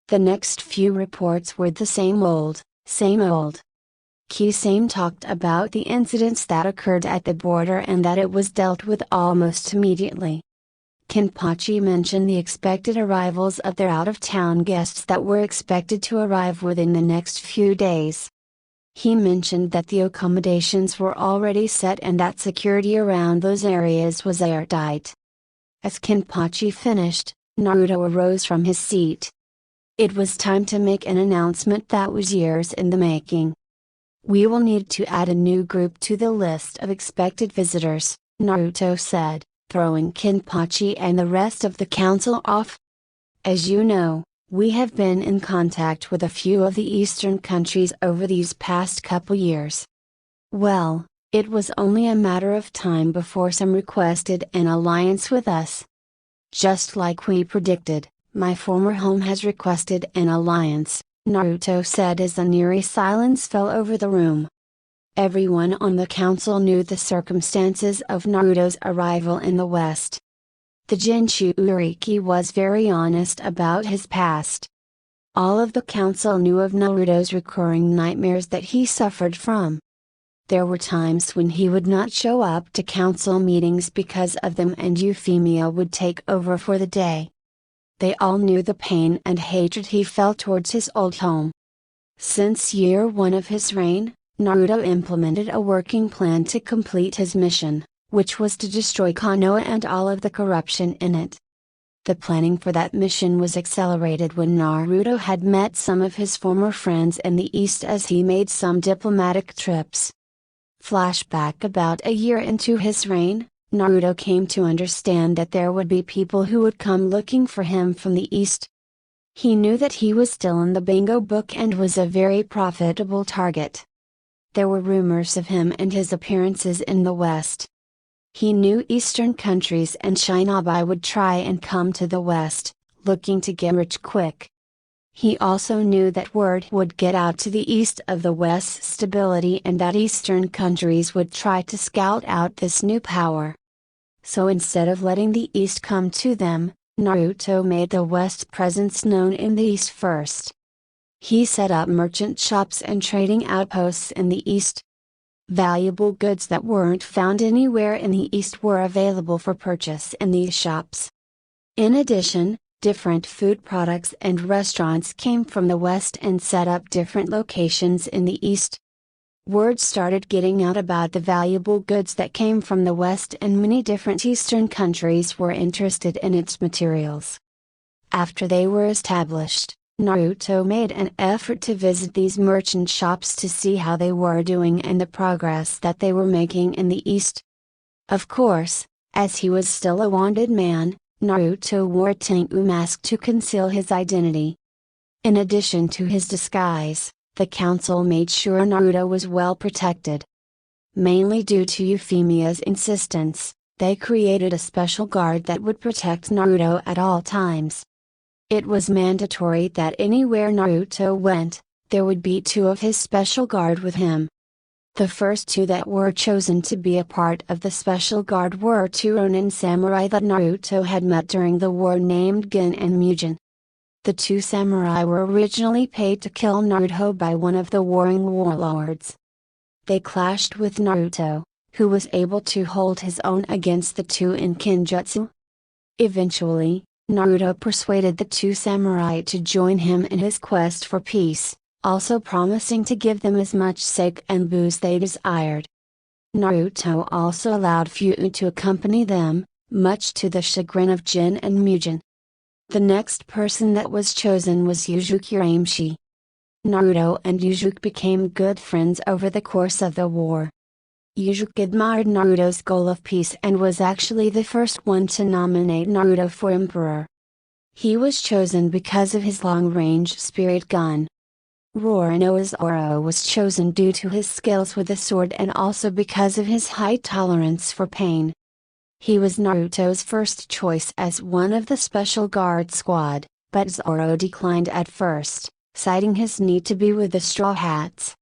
The next few reports were the same old, same old. Kisame talked about the incidents that occurred at the border and that it was dealt with almost immediately. Kenpachi mentioned the expected arrivals of their out-of-town guests that were expected to arrive within the next few days. He mentioned that the accommodations were already set and that security around those areas was airtight. As Kenpachi finished, Naruto arose from his seat. It was time to make an announcement that was years in the making. We will need to add a new group to the list of expected visitors, Naruto said, throwing Kenpachi and the rest of the council off. As you know, we have been in contact with a few of the eastern countries over these past couple years. Well, it was only a matter of time before some requested an alliance with us. Just like we predicted, my former home has requested an alliance, Naruto said as an eerie silence fell over the room. Everyone on the council knew the circumstances of Naruto's arrival in the West. The Jinshu Uriki was very honest about his past. All of the council knew of Naruto's recurring nightmares that he suffered from. There were times when he would not show up to council meetings because of them and Euphemia would take over for the day. They all knew the pain and hatred he felt towards his old home. Since year one of his reign, Naruto implemented a working plan to complete his mission, which was to destroy Konoha and all of the corruption in it. The planning for that mission was accelerated when Naruto had met some of his former friends in the East as he made some diplomatic trips. Flashback about a year into his reign, Naruto came to understand that there would be people who would come looking for him from the East. He knew that he was still in the bingo book and was a very profitable target. There were rumors of him and his appearances in the West. He knew Eastern countries and Shinobi would try and come to the West, looking to get rich quick. He also knew that word would get out to the east of the West's stability and that Eastern countries would try to scout out this new power. So instead of letting the East come to them, Naruto made the West's presence known in the East first. He set up merchant shops and trading outposts in the East. Valuable goods that weren't found anywhere in the East were available for purchase in these shops. In addition, different food products and restaurants came from the West and set up different locations in the East. Word started getting out about the valuable goods that came from the West and many different Eastern countries were interested in its materials. After they were established, Naruto made an effort to visit these merchant shops to see how they were doing and the progress that they were making in the East. Of course, as he was still a wanted man, Naruto wore a Tengu mask to conceal his identity. In addition to his disguise, the council made sure Naruto was well protected. Mainly due to Euphemia's insistence, they created a special guard that would protect Naruto at all times. It was mandatory that anywhere Naruto went, there would be two of his special guard with him. The first two that were chosen to be a part of the special guard were two Ronin samurai that Naruto had met during the war named Gin and Mugen. The two samurai were originally paid to kill Naruto by one of the warring warlords. They clashed with Naruto, who was able to hold his own against the two in Kinjutsu. Eventually, Naruto persuaded the two samurai to join him in his quest for peace, also promising to give them as much sake and booze they desired. Naruto also allowed Fu to accompany them, much to the chagrin of Jin and Mugen. The next person that was chosen was Uzuki Ramshi. Naruto and Uzuki became good friends over the course of the war. Uzuki admired Naruto's goal of peace and was actually the first one to nominate Naruto for emperor. He was chosen because of his long-range spirit gun. Roronoa Zoro was chosen due to his skills with the sword and also because of his high tolerance for pain. He was Naruto's first choice as one of the special guard squad, but Zoro declined at first, citing his need to be with the Straw Hats.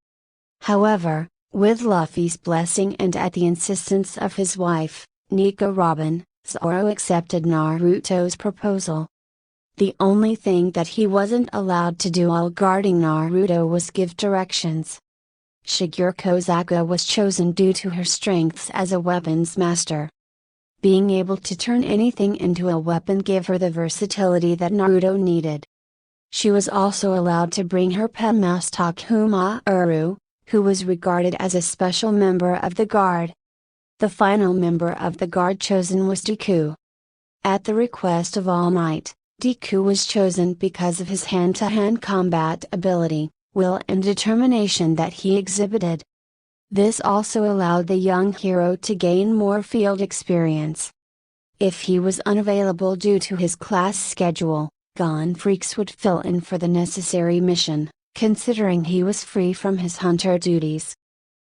However, with Luffy's blessing and at the insistence of his wife, Nico Robin, Zoro accepted Naruto's proposal. The only thing that he wasn't allowed to do while guarding Naruto was give directions. Shigeru Kozaka was chosen due to her strengths as a weapons master. Being able to turn anything into a weapon gave her the versatility that Naruto needed. She was also allowed to bring her pet mouse Takuma Uru, who was regarded as a special member of the guard. The final member of the guard chosen was Deku. At the request of All Might, Deku was chosen because of his hand-to-hand combat ability, will and determination that he exhibited. This also allowed the young hero to gain more field experience. If he was unavailable due to his class schedule, Gon Freaks would fill in for the necessary mission, considering he was free from his hunter duties.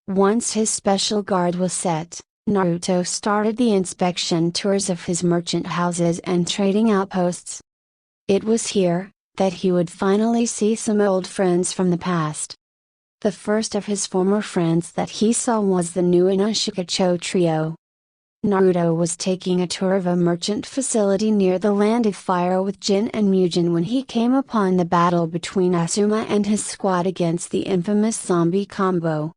Once his special guard was set, Naruto started the inspection tours of his merchant houses and trading outposts. It was here that he would finally see some old friends from the past. The first of his former friends that he saw was the new Inoshikacho trio. Naruto was taking a tour of a merchant facility near the Land of Fire with Jin and Mugen when he came upon the battle between Asuma and his squad against the infamous zombie combo.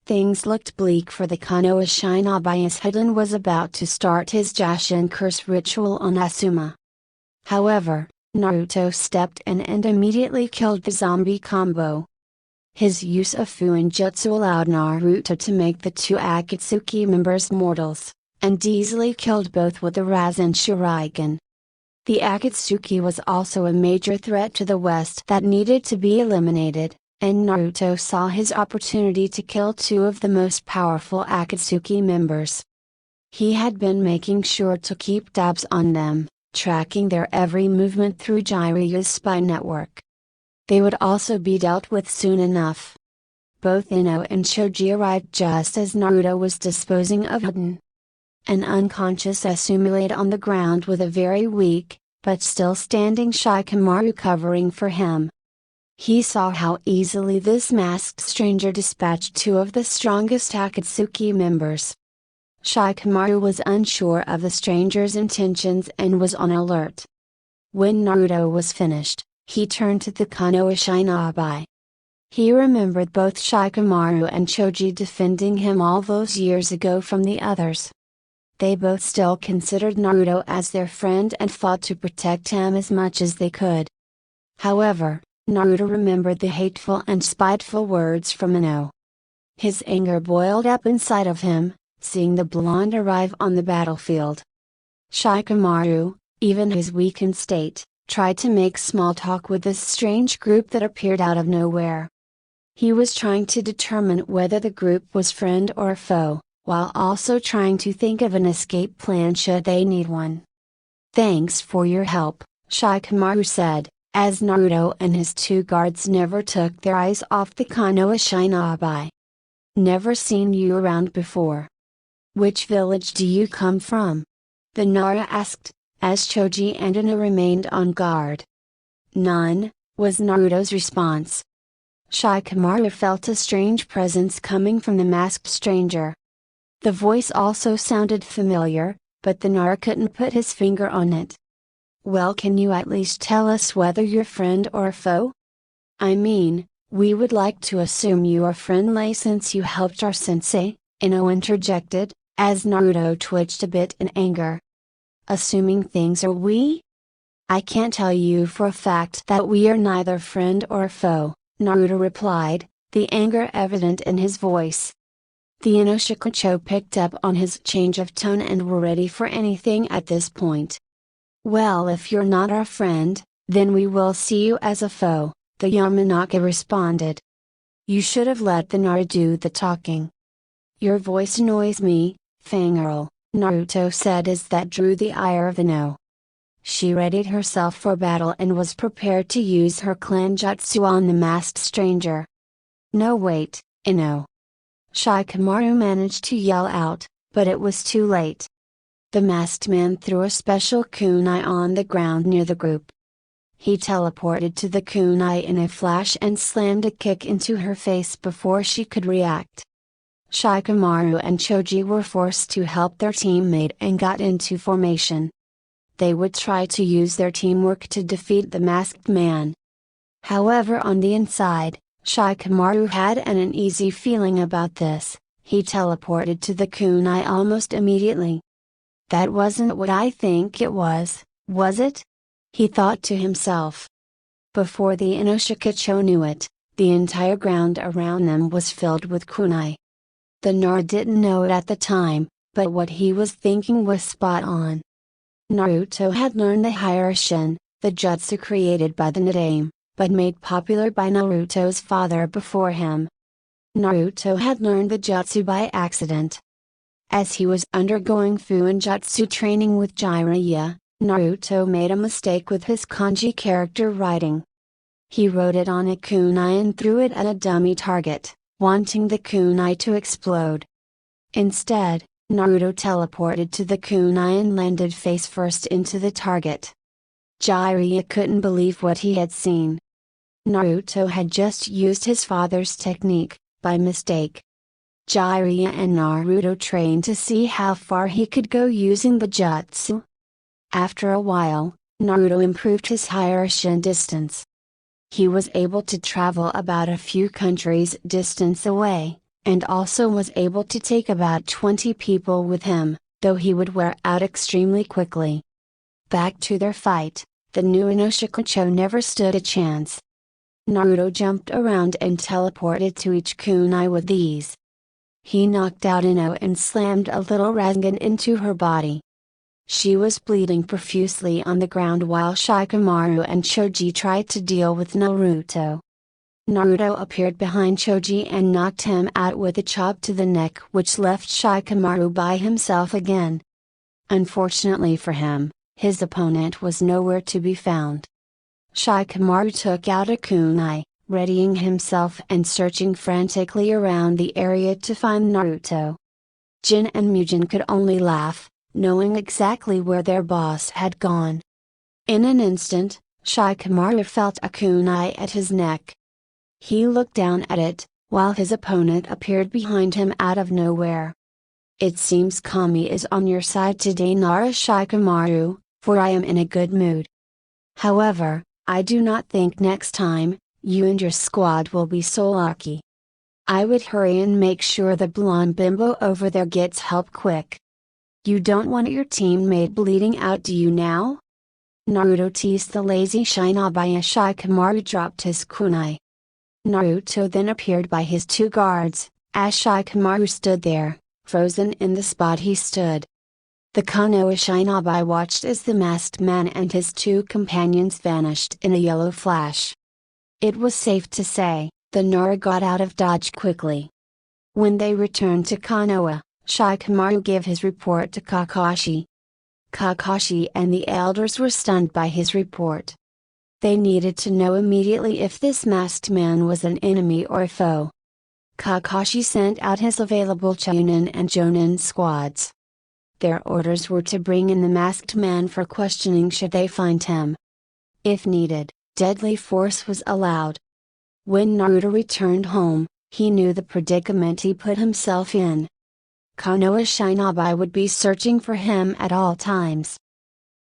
Things looked bleak for the Konoha Shinobi as Hiden was about to start his Jashin curse ritual on Asuma. However, Naruto stepped in and immediately killed the zombie combo. His use of Fuinjutsu allowed Naruto to make the two Akatsuki members mortals, and easily killed both with the Rasen Shuriken. The Akatsuki was also a major threat to the West that needed to be eliminated, and Naruto saw his opportunity to kill two of the most powerful Akatsuki members. He had been making sure to keep tabs on them, tracking their every movement through Jiryu's spy network. They would also be dealt with soon enough. Both Ino and Choji arrived just as Naruto was disposing of Hiden. An unconscious Asuma laid on the ground with a very weak, but still standing Shikamaru covering for him. He saw how easily this masked stranger dispatched two of the strongest Akatsuki members. Shikamaru was unsure of the stranger's intentions and was on alert. When Naruto was finished, he turned to the Konoha Shinobi. He remembered both Shikamaru and Choji defending him all those years ago from the others. They both still considered Naruto as their friend and fought to protect him as much as they could. However, Naruto remembered the hateful and spiteful words from Ino. His anger boiled up inside of him, seeing the blonde arrive on the battlefield. Shikamaru, even his weakened state, tried to make small talk with this strange group that appeared out of nowhere. He was trying to determine whether the group was friend or foe, while also trying to think of an escape plan should they need one. "Thanks for your help," Shikamaru said, as Naruto and his two guards never took their eyes off the Konoha shinobi. "Never seen you around before. Which village do you come from?" the Nara asked, as Choji and Ino remained on guard. "None," was Naruto's response. Shikamaru felt a strange presence coming from the masked stranger. The voice also sounded familiar, but the Nara couldn't put his finger on it. "Well, can you at least tell us whether you're friend or foe? I mean, we would like to assume you are friendly since you helped our sensei," Ino interjected, as Naruto twitched a bit in anger. "Assuming things are we? I can't tell you for a fact that we are neither friend or foe," Naruto replied, the anger evident in his voice. The Inoshikacho picked up on his change of tone and were ready for anything at this point. "Well, if you're not our friend, then we will see you as a foe," the Yamanaka responded. "You should have let the Nara do the talking." "Your voice annoys me, Fangirl," Naruto said as that drew the ire of Ino. She readied herself for battle and was prepared to use her clan jutsu on the masked stranger. "No, wait, Ino!" Shikamaru managed to yell out, but it was too late. The masked man threw a special kunai on the ground near the group. He teleported to the kunai in a flash and slammed a kick into her face before she could react. Shikamaru and Choji were forced to help their teammate and got into formation. They would try to use their teamwork to defeat the masked man. However, on the inside, Shikamaru had an uneasy feeling about this. He teleported to the kunai almost immediately. "That wasn't what I think it was it?" he thought to himself. Before the Inoshikacho knew it, the entire ground around them was filled with kunai. The Nara didn't know it at the time, but what he was thinking was spot on. Naruto had learned the Hiraishin, the jutsu created by the Nidaime, but made popular by Naruto's father before him. Naruto had learned the jutsu by accident. As he was undergoing Fuinjutsu training with Jiraiya, Naruto made a mistake with his kanji character writing. He wrote it on a kunai and threw it at a dummy target, wanting the kunai to explode. Instead, Naruto teleported to the kunai and landed face first into the target. Jiraiya couldn't believe what he had seen. Naruto had just used his father's technique, by mistake. Jiraiya and Naruto trained to see how far he could go using the jutsu. After a while, Naruto improved his Hiraishin distance. He was able to travel about a few countries distance away, and also was able to take about 20 people with him, though he would wear out extremely quickly. Back to their fight, the new Inoshikacho never stood a chance. Naruto jumped around and teleported to each kunai with ease. He knocked out Ino and slammed a little Rasengan into her body. She was bleeding profusely on the ground while Shikamaru and Choji tried to deal with Naruto. Naruto appeared behind Choji and knocked him out with a chop to the neck, which left Shikamaru by himself again. Unfortunately for him, his opponent was nowhere to be found. Shikamaru took out a kunai, readying himself and searching frantically around the area to find Naruto. Jin and Mujin could only laugh, knowing exactly where their boss had gone. In an instant, Shikamaru felt a kunai at his neck. He looked down at it, while his opponent appeared behind him out of nowhere. "It seems Kami is on your side today, Nara Shikamaru, for I am in a good mood. However, I do not think next time, you and your squad will be so lucky. I would hurry and make sure the blonde bimbo over there gets help quick. You don't want your teammate bleeding out, do you now?" Naruto teased the lazy shinobi as Shikamaru dropped his kunai. Naruto then appeared by his two guards, as Shikamaru stood there, frozen in the spot he stood. The Konoha shinobi watched as the masked man and his two companions vanished in a yellow flash. It was safe to say, the Nara got out of dodge quickly. When they returned to Konoha, Shikamaru gave his report to Kakashi. Kakashi and the elders were stunned by his report. They needed to know immediately if this masked man was an enemy or a foe. Kakashi sent out his available Chunin and Jonin squads. Their orders were to bring in the masked man for questioning should they find him. If needed, deadly force was allowed. When Naruto returned home, he knew the predicament he put himself in. Konoha Shinobi would be searching for him at all times.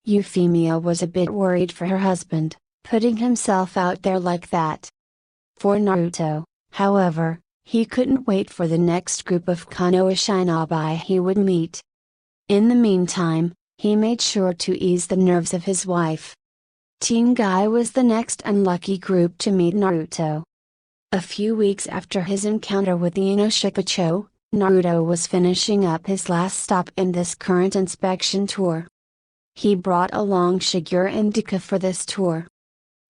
Euphemia was a bit worried for her husband, putting himself out there like that. For Naruto, however, he couldn't wait for the next group of Konoha Shinobi he would meet. In the meantime, he made sure to ease the nerves of his wife. Team Guy was the next unlucky group to meet Naruto. A few weeks after his encounter with the Inoshikacho, Naruto was finishing up his last stop in this current inspection tour. He brought along Shigeru and Dika for this tour.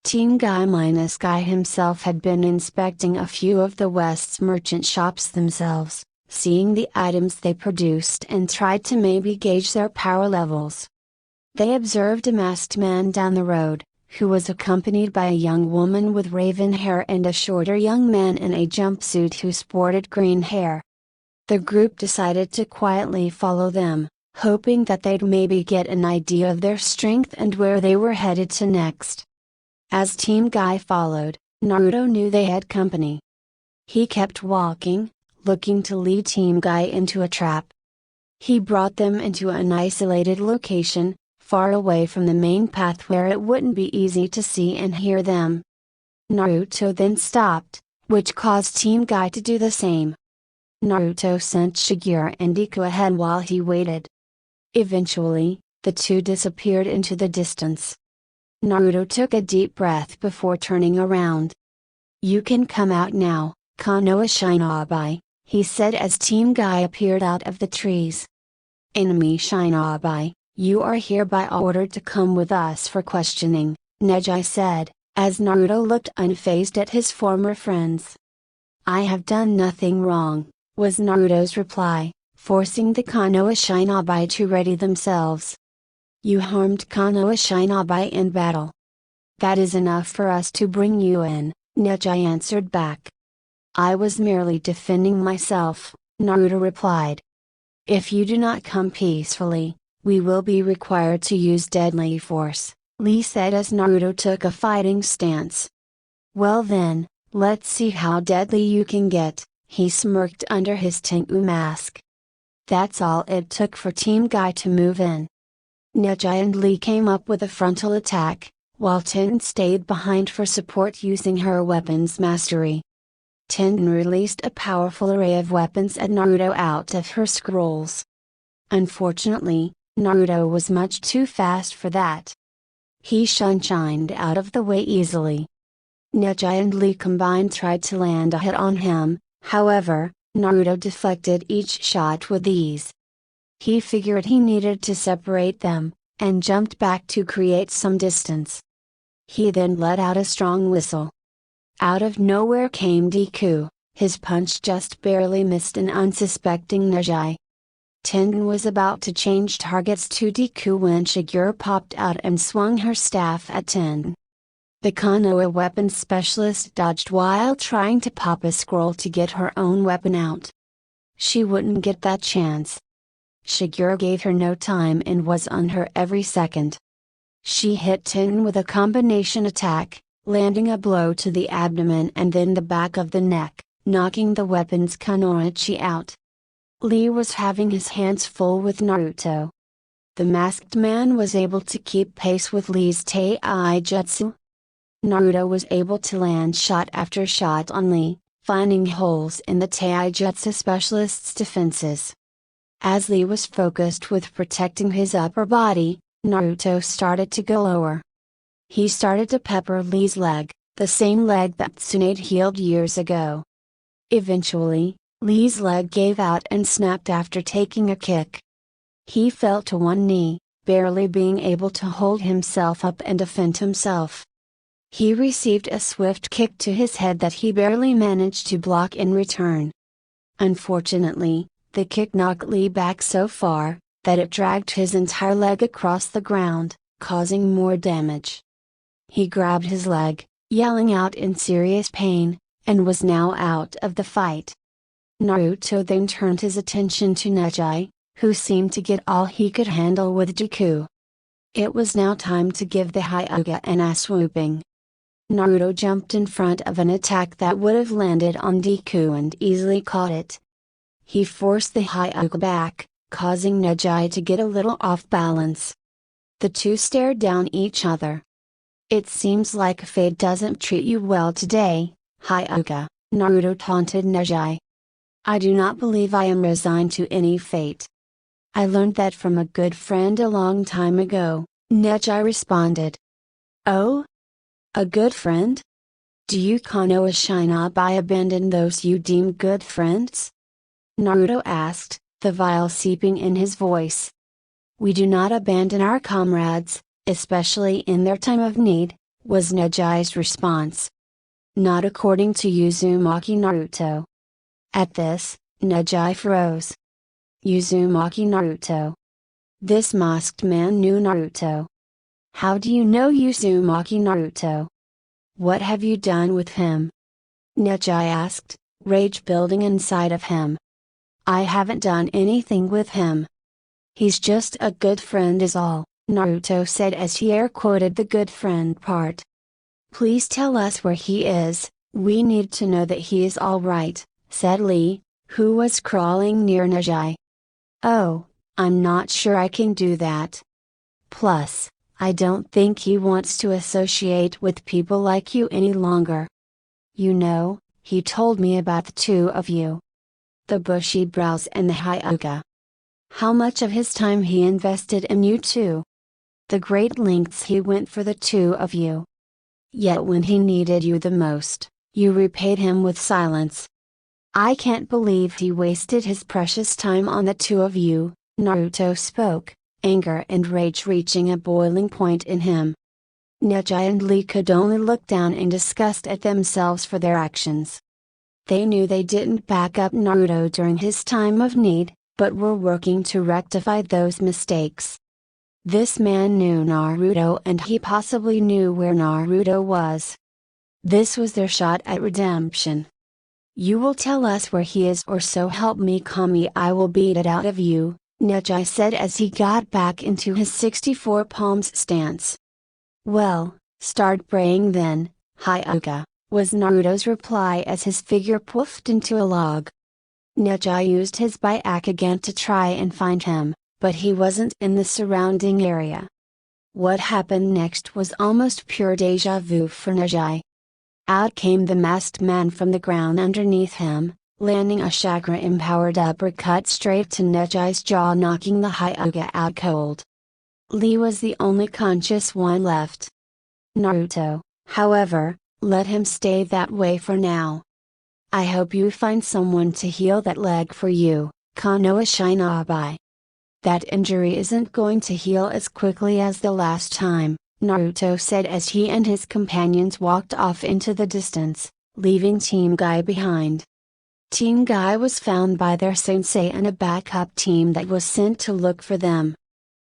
Team Guy minus Guy himself had been inspecting a few of the West's merchant shops themselves, seeing the items they produced and tried to maybe gauge their power levels. They observed a masked man down the road, who was accompanied by a young woman with raven hair and a shorter young man in a jumpsuit who sported green hair. The group decided to quietly follow them, hoping that they'd maybe get an idea of their strength and where they were headed to next. As Team Guy followed, Naruto knew they had company. He kept walking, looking to lead Team Guy into a trap. He brought them into an isolated location, far away from the main path where it wouldn't be easy to see and hear them. Naruto then stopped, which caused Team Guy to do the same. Naruto sent Shigeru and Deku ahead while he waited. Eventually, the two disappeared into the distance. Naruto took a deep breath before turning around. "You can come out now, Konoha Shinobi," he said as Team Guy appeared out of the trees. "Enemy Shinobi, you are hereby ordered to come with us for questioning," Neji said, as Naruto looked unfazed at his former friends. "I have done nothing wrong," was Naruto's reply, forcing the Konoha Shinobi to ready themselves. "You harmed Konoha Shinobi in battle. That is enough for us to bring you in," Neji answered back. "I was merely defending myself," Naruto replied. "If you do not come peacefully, we will be required to use deadly force," Lee said as Naruto took a fighting stance. "Well then, let's see how deadly you can get," he smirked under his Tengu mask. That's all it took for Team Guy to move in. Neji and Lee came up with a frontal attack, while Tenten stayed behind for support using her weapons mastery. Tenten released a powerful array of weapons at Naruto out of her scrolls. Unfortunately, Naruto was much too fast for that. He shined out of the way easily. Neji and Lee combined tried to land a hit on him, however, Naruto deflected each shot with ease. He figured he needed to separate them, and jumped back to create some distance. He then let out a strong whistle. Out of nowhere came Deku, his punch just barely missed an unsuspecting Neji. Tenten was about to change targets to Deku when Shigeru popped out and swung her staff at Tenten. The Konoha weapons specialist dodged while trying to pop a scroll to get her own weapon out. She wouldn't get that chance. Shigeru gave her no time and was on her every second. She hit Tenten with a combination attack, landing a blow to the abdomen and then the back of the neck, knocking the weapon's Kunoichi out. Lee was having his hands full with Naruto. The masked man was able to keep pace with Lee's taijutsu. Naruto was able to land shot after shot on Lee, finding holes in the taijutsu specialist's defenses. As Lee was focused with protecting his upper body, Naruto started to go lower. He started to pepper Lee's leg, the same leg that Tsunade healed years ago. Eventually, Lee's leg gave out and snapped after taking a kick. He fell to one knee, barely being able to hold himself up and defend himself. He received a swift kick to his head that he barely managed to block in return. Unfortunately, the kick knocked Lee back so far, that it dragged his entire leg across the ground, causing more damage. He grabbed his leg, yelling out in serious pain, and was now out of the fight. Naruto then turned his attention to Neji, who seemed to get all he could handle with Deku. It was now time to give the Hyuga an ass whooping. Naruto jumped in front of an attack that would have landed on Deku and easily caught it. He forced the Hyuga back, causing Neji to get a little off balance. The two stared down each other. "It seems like fate doesn't treat you well today, Hyuga," Naruto taunted Neji. "I do not believe I am resigned to any fate. I learned that from a good friend a long time ago," Neji responded. "Oh? A good friend? Do you Konoha Shinobi abandon those you deem good friends?" Naruto asked, the vile seeping in his voice. "We do not abandon our comrades, especially in their time of need," was Neji's response. "Not according to Uzumaki Naruto." At this, Neji froze. Uzumaki Naruto. This masked man knew Naruto. "How do you know Uzumaki Naruto? What have you done with him?" Neji asked, rage building inside of him. "I haven't done anything with him. He's just a good friend is all," Naruto said as he air quoted the good friend part. "Please tell us where he is, we need to know that he is alright," said Lee, who was crawling near Neji. "Oh, I'm not sure I can do that. Plus, I don't think he wants to associate with people like you any longer. You know, he told me about the two of you. The bushy brows and the Hyuga. How much of his time he invested in you two. The great lengths he went for the two of you. Yet when he needed you the most, you repaid him with silence. I can't believe he wasted his precious time on the two of you," Naruto spoke, anger and rage reaching a boiling point in him. Neji and Lee could only look down in disgust at themselves for their actions. They knew they didn't back up Naruto during his time of need, but were working to rectify those mistakes. This man knew Naruto and he possibly knew where Naruto was. This was their shot at redemption. "You will tell us where he is or so help me Kami I will beat it out of you," Neji said as he got back into his 64 palms stance. "Well, start praying then, Hyuga," was Naruto's reply as his figure poofed into a log. Neji used his Byakugan to try and find him, but he wasn't in the surrounding area. What happened next was almost pure deja vu for Neji. Out came the masked man from the ground underneath him, landing a chakra-empowered uppercut straight to Neji's jaw, knocking the Hyuga out cold. Lee was the only conscious one left. Naruto, however, let him stay that way for now. I hope you find someone to heal that leg for you, Konoha Shinobi. That injury isn't going to heal as quickly as the last time, Naruto said as he and his companions walked off into the distance, leaving Team Guy behind. Team Guy was found by their sensei and a backup team that was sent to look for them.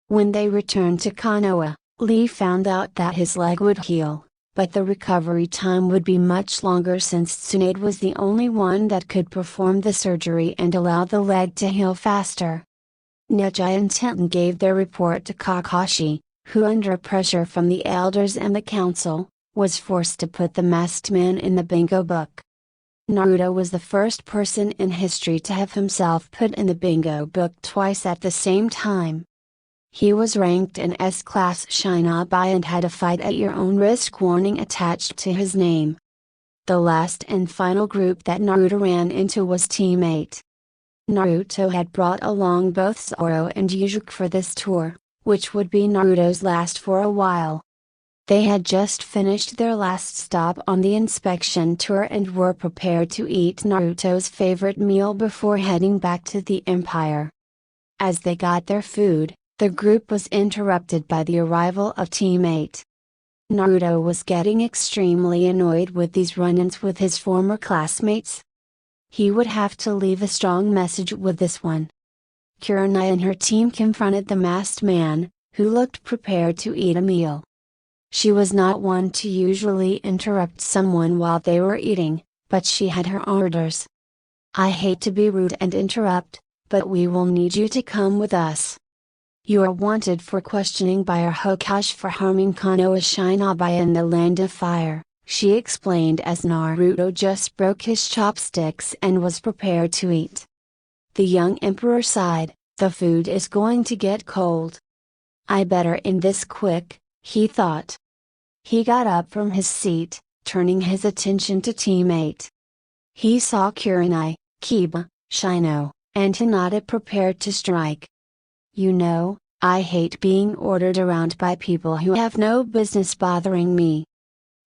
When they returned to Konoha, Lee found out that his leg would heal, but the recovery time would be much longer since Tsunade was the only one that could perform the surgery and allow the leg to heal faster. Neji and Tenten gave their report to Kakashi, who under pressure from the elders and the council, was forced to put the masked man in the bingo book. Naruto was the first person in history to have himself put in the bingo book twice at the same time. He was ranked an S-class Shinobi and had a fight at your own risk warning attached to his name. The last and final group that Naruto ran into was Team 8. Naruto had brought along both Zoro and Yuzuki for this tour, which would be Naruto's last for a while. They had just finished their last stop on the inspection tour and were prepared to eat Naruto's favorite meal before heading back to the Empire. As they got their food, the group was interrupted by the arrival of Team 8. Naruto was getting extremely annoyed with these run-ins with his former classmates. He would have to leave a strong message with this one. Kurenai and her team confronted the masked man, who looked prepared to eat a meal. She was not one to usually interrupt someone while they were eating, but she had her orders. "I hate to be rude and interrupt, but we will need you to come with us. You are wanted for questioning by our Hokage for harming Konoha Shinobi in the Land of Fire," she explained as Naruto just broke his chopsticks and was prepared to eat. The young emperor sighed, "The food is going to get cold. I better end this quick," he thought. He got up from his seat, turning his attention to teammate. He saw Kurenai, Kiba, Shino, and Hinata prepared to strike. "You know, I hate being ordered around by people who have no business bothering me.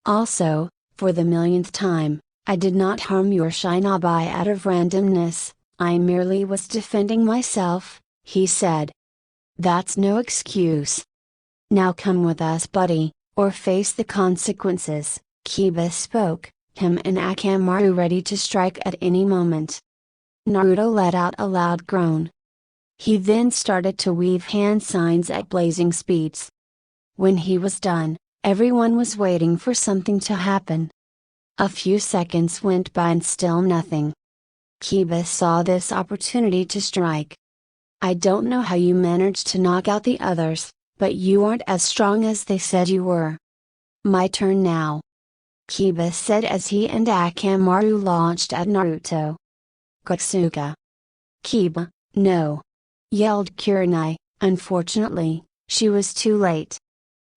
Also, for the millionth time, I did not harm your Shinobi out of randomness, I merely was defending myself," he said. "That's no excuse. Now come with us, buddy, or face the consequences," Kiba spoke, him and Akamaru ready to strike at any moment. Naruto let out a loud groan. He then started to weave hand signs at blazing speeds. When he was done, everyone was waiting for something to happen. A few seconds went by and still nothing. Kiba saw this opportunity to strike. "I don't know how you managed to knock out the others, but you aren't as strong as they said you were. My turn now," Kiba said as he and Akamaru launched at Naruto. "Kotsuga!" "Kiba, no!" yelled Kurenai. Unfortunately, she was too late.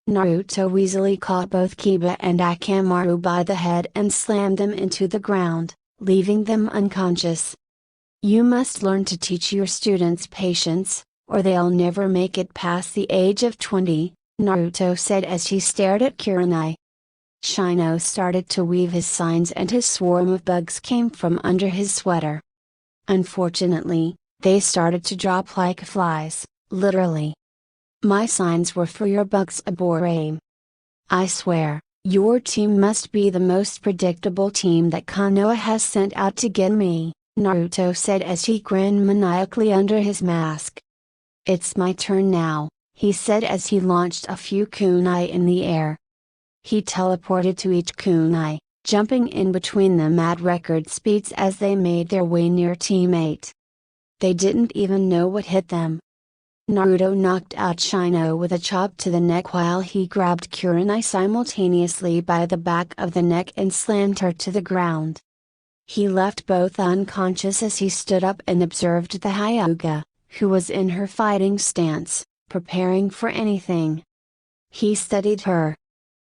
Naruto easily caught both Kiba and Akamaru by the head and slammed them into the ground, leaving them unconscious. "You must learn to teach your students patience, or they'll never make it past the age of 20, Naruto said as he stared at Kurenai. Shino started to weave his signs and his swarm of bugs came from under his sweater. Unfortunately, they started to drop like flies, literally. "My signs were for your bugs, Abore. I swear, your team must be the most predictable team that Konoha has sent out to get me," Naruto said as he grinned maniacally under his mask. "It's my turn now," he said as he launched a few kunai in the air. He teleported to each kunai, jumping in between them at record speeds as they made their way near teammate. They didn't even know what hit them. Naruto knocked out Shino with a chop to the neck while he grabbed Kurenai simultaneously by the back of the neck and slammed her to the ground. He left both unconscious as he stood up and observed the Hyuga, who was in her fighting stance, preparing for anything. He studied her.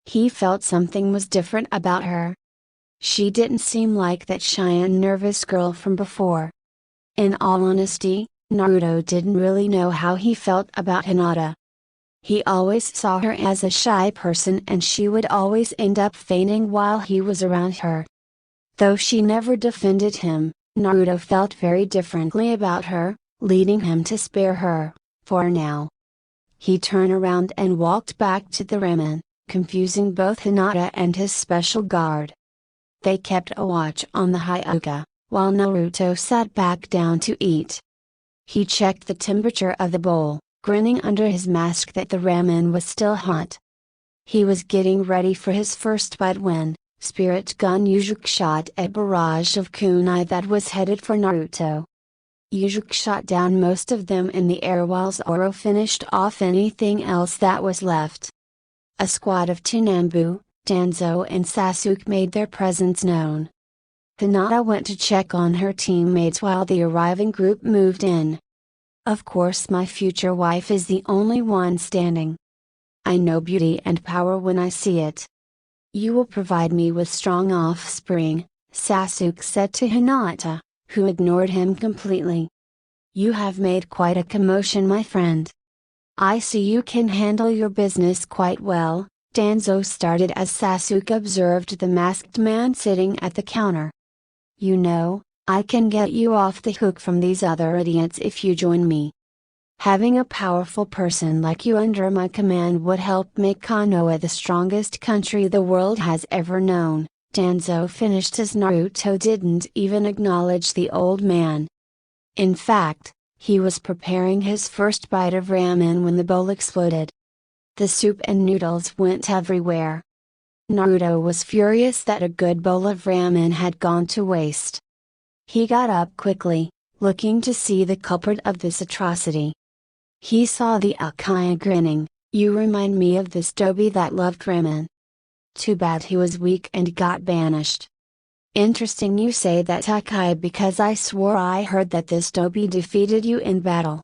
He felt something was different about her. She didn't seem like that shy and nervous girl from before. In all honesty, Naruto didn't really know how he felt about Hinata. He always saw her as a shy person and she would always end up fainting while he was around her. Though she never defended him, Naruto felt very differently about her, leading him to spare her, for now. He turned around and walked back to the ramen, confusing both Hinata and his special guard. They kept a watch on the Hyuga, while Naruto sat back down to eat. He checked the temperature of the bowl, grinning under his mask that the ramen was still hot. He was getting ready for his first bite when, Spirit Gun Yuzuki shot a barrage of kunai that was headed for Naruto. Yuzuki shot down most of them in the air while Zoro finished off anything else that was left. A squad of Tsunanbu, Danzo and Sasuke made their presence known. Hinata went to check on her teammates while the arriving group moved in. "Of course my future wife is the only one standing. I know beauty and power when I see it. You will provide me with strong offspring," Sasuke said to Hinata, who ignored him completely. "You have made quite a commotion, my friend. I see you can handle your business quite well," Danzo started as Sasuke observed the masked man sitting at the counter. "You know, I can get you off the hook from these other idiots if you join me. Having a powerful person like you under my command would help make Konoha the strongest country the world has ever known," Danzo finished as Naruto didn't even acknowledge the old man. In fact, He was preparing his first bite of ramen when the bowl exploded. The soup and noodles went everywhere. Naruto was furious that a good bowl of ramen had gone to waste. He got up quickly, looking to see the culprit of this atrocity. He saw the Uchiha grinning. "You remind me of this doby that loved ramen. Too bad he was weak and got banished." "Interesting you say that, Uchiha, because I swore I heard that this doby defeated you in battle.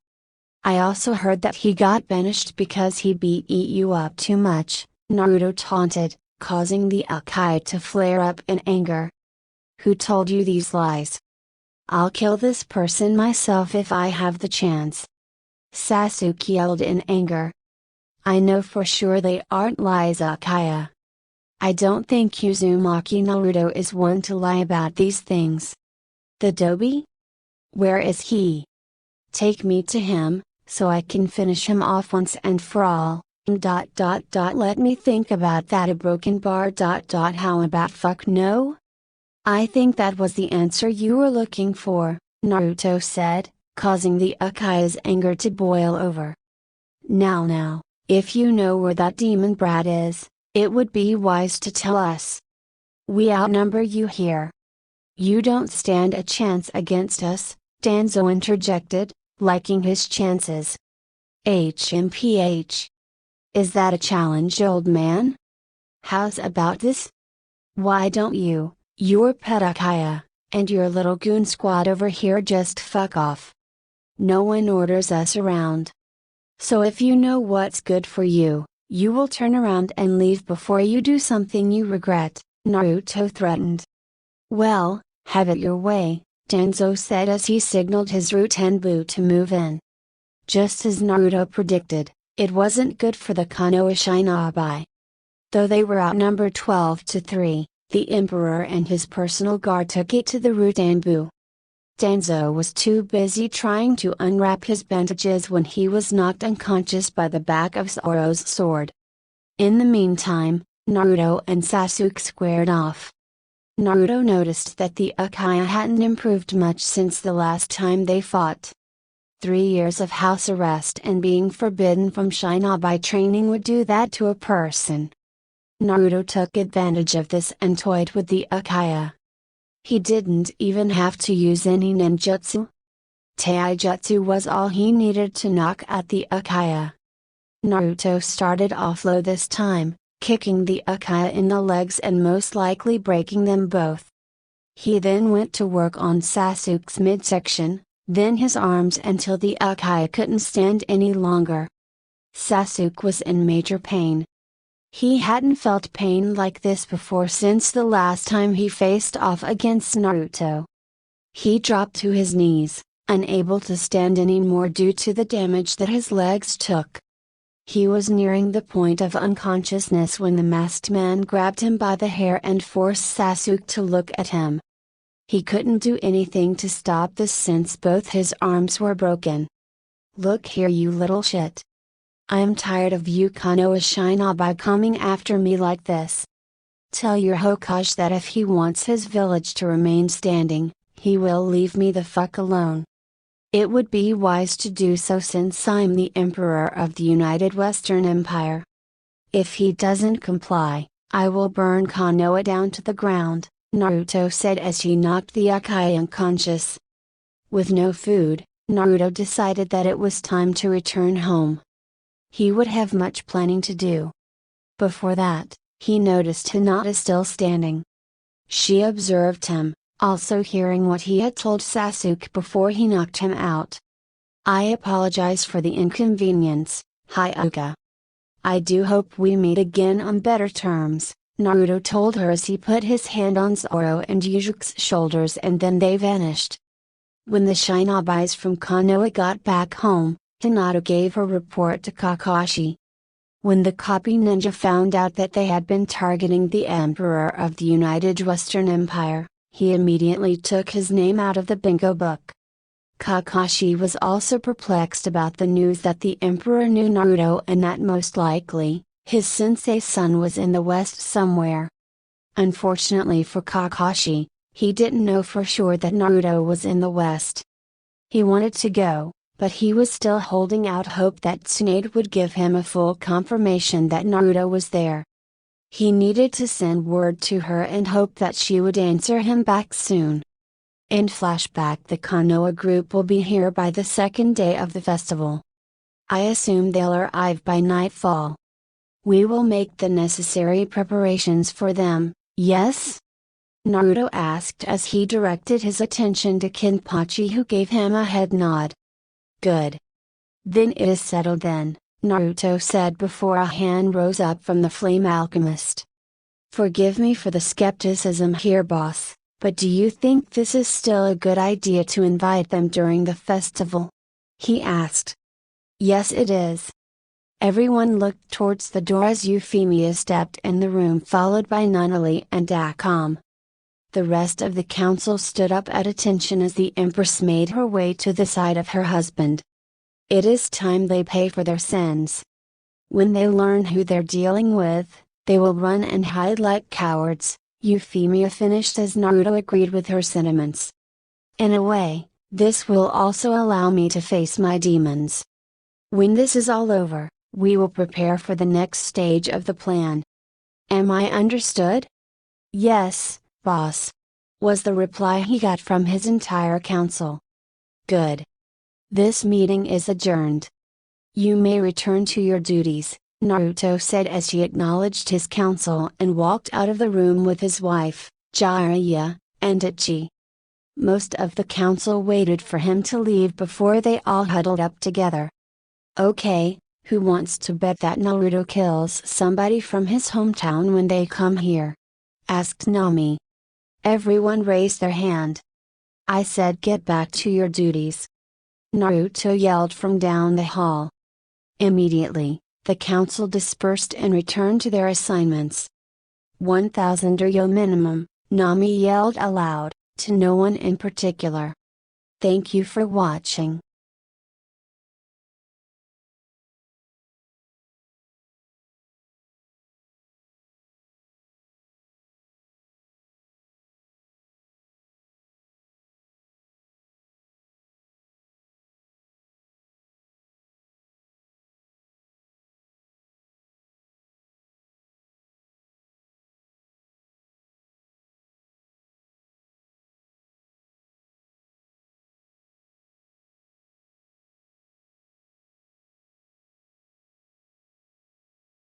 I also heard that he got banished because he beat you up too much," Naruto taunted, causing the Uchiha to flare up in anger. "Who told you these lies? I'll kill this person myself if I have the chance," Sasuke yelled in anger. "I know for sure they aren't lies, Uchiha. I don't think Uzumaki Naruto is one to lie about these things." "The doby? Where is he? Take me to him, so I can finish him off once and for all. Let me think about that. A broken bar. How about fuck no?" "I think that was the answer you were looking for," Naruto said, causing the Uchiha's anger to boil over. Now, if you know where that demon brat is, it would be wise to tell us. We outnumber you here. You don't stand a chance against us," Danzo interjected, liking his chances. "HMPH. Is that a challenge, old man? How's about this? Why don't your pet Uchiha, and your little goon squad over here just fuck off? No one orders us around. So if you know what's good for you, you will turn around and leave before you do something you regret," Naruto threatened. "Well, have it your way," Danzo said as he signaled his Rutenbu to move in. Just as Naruto predicted, it wasn't good for the Konoha Shinobi. Though they were outnumbered 12-3, the Emperor and his personal guard took it to the Rutenbu. Danzo was too busy trying to unwrap his bandages when he was knocked unconscious by the back of Zoro's sword. In the meantime, Naruto and Sasuke squared off. Naruto noticed that the Uchiha hadn't improved much since the last time they fought. 3 years of house arrest and being forbidden from Shinobi training would do that to a person. Naruto took advantage of this and toyed with the Uchiha. He didn't even have to use any ninjutsu. Taijutsu was all he needed to knock out the Uchiha. Naruto started off low this time, kicking the Uchiha in the legs and most likely breaking them both. He then went to work on Sasuke's midsection, then his arms until the Uchiha couldn't stand any longer. Sasuke was in major pain. He hadn't felt pain like this before since the last time he faced off against Naruto. He dropped to his knees, unable to stand anymore due to the damage that his legs took. He was nearing the point of unconsciousness when the masked man grabbed him by the hair and forced Sasuke to look at him. He couldn't do anything to stop this since both his arms were broken. "Look here, you little shit. I am tired of you Konoha Shinobi coming after me like this. Tell your Hokage that if he wants his village to remain standing, he will leave me the fuck alone. It would be wise to do so since I'm the Emperor of the United Western Empire. If he doesn't comply, I will burn Konoha down to the ground," Naruto said as he knocked the Uchiha unconscious. With no food, Naruto decided that it was time to return home. He would have much planning to do. Before that, he noticed Hinata still standing. She observed him, also hearing what he had told Sasuke before he knocked him out. "I apologize for the inconvenience, Hyuga. I do hope we meet again on better terms," Naruto told her as he put his hand on Zoro and Yuzuki's shoulders and then they vanished. When the Shinobis from Konoha got back home, Hinata gave her report to Kakashi. When the copy ninja found out that they had been targeting the Emperor of the United Western Empire, he immediately took his name out of the bingo book. Kakashi was also perplexed about the news that the Emperor knew Naruto and that most likely, his sensei's son was in the West somewhere. Unfortunately for Kakashi, he didn't know for sure that Naruto was in the West. He wanted to go, but he was still holding out hope that Tsunade would give him a full confirmation that Naruto was there. He needed to send word to her and hope that she would answer him back soon. In Flashback, the Konoha group will be here by the second day of the festival. I assume they'll arrive by nightfall. We will make the necessary preparations for them, yes? Naruto asked as he directed his attention to Kenpachi, who gave him a head nod. Good. Then it is settled then, Naruto said before a hand rose up from the flame alchemist. Forgive me for the skepticism here, boss, but do you think this is still a good idea to invite them during the festival? He asked. Yes, it is. Everyone looked towards the door as Euphemia stepped in the room, followed by Nunnally and Akam. The rest of the council stood up at attention as the Empress made her way to the side of her husband. It is time they pay for their sins. When they learn who they're dealing with, they will run and hide like cowards, Euphemia finished as Naruto agreed with her sentiments. In a way, this will also allow me to face my demons. When this is all over, we will prepare for the next stage of the plan. Am I understood? Yes, boss, was the reply he got from his entire council. Good. This meeting is adjourned. You may return to your duties, Naruto said as he acknowledged his council and walked out of the room with his wife, Jiraiya, and Ichi. Most of the council waited for him to leave before they all huddled up together. Okay, who wants to bet that Naruto kills somebody from his hometown when they come here? Asked Nami. Everyone raised their hand. I said get back to your duties. Naruto yelled from down the hall. Immediately, the council dispersed and returned to their assignments. 1,000 Ryo minimum, Nami yelled aloud, to no one in particular. Thank you for watching.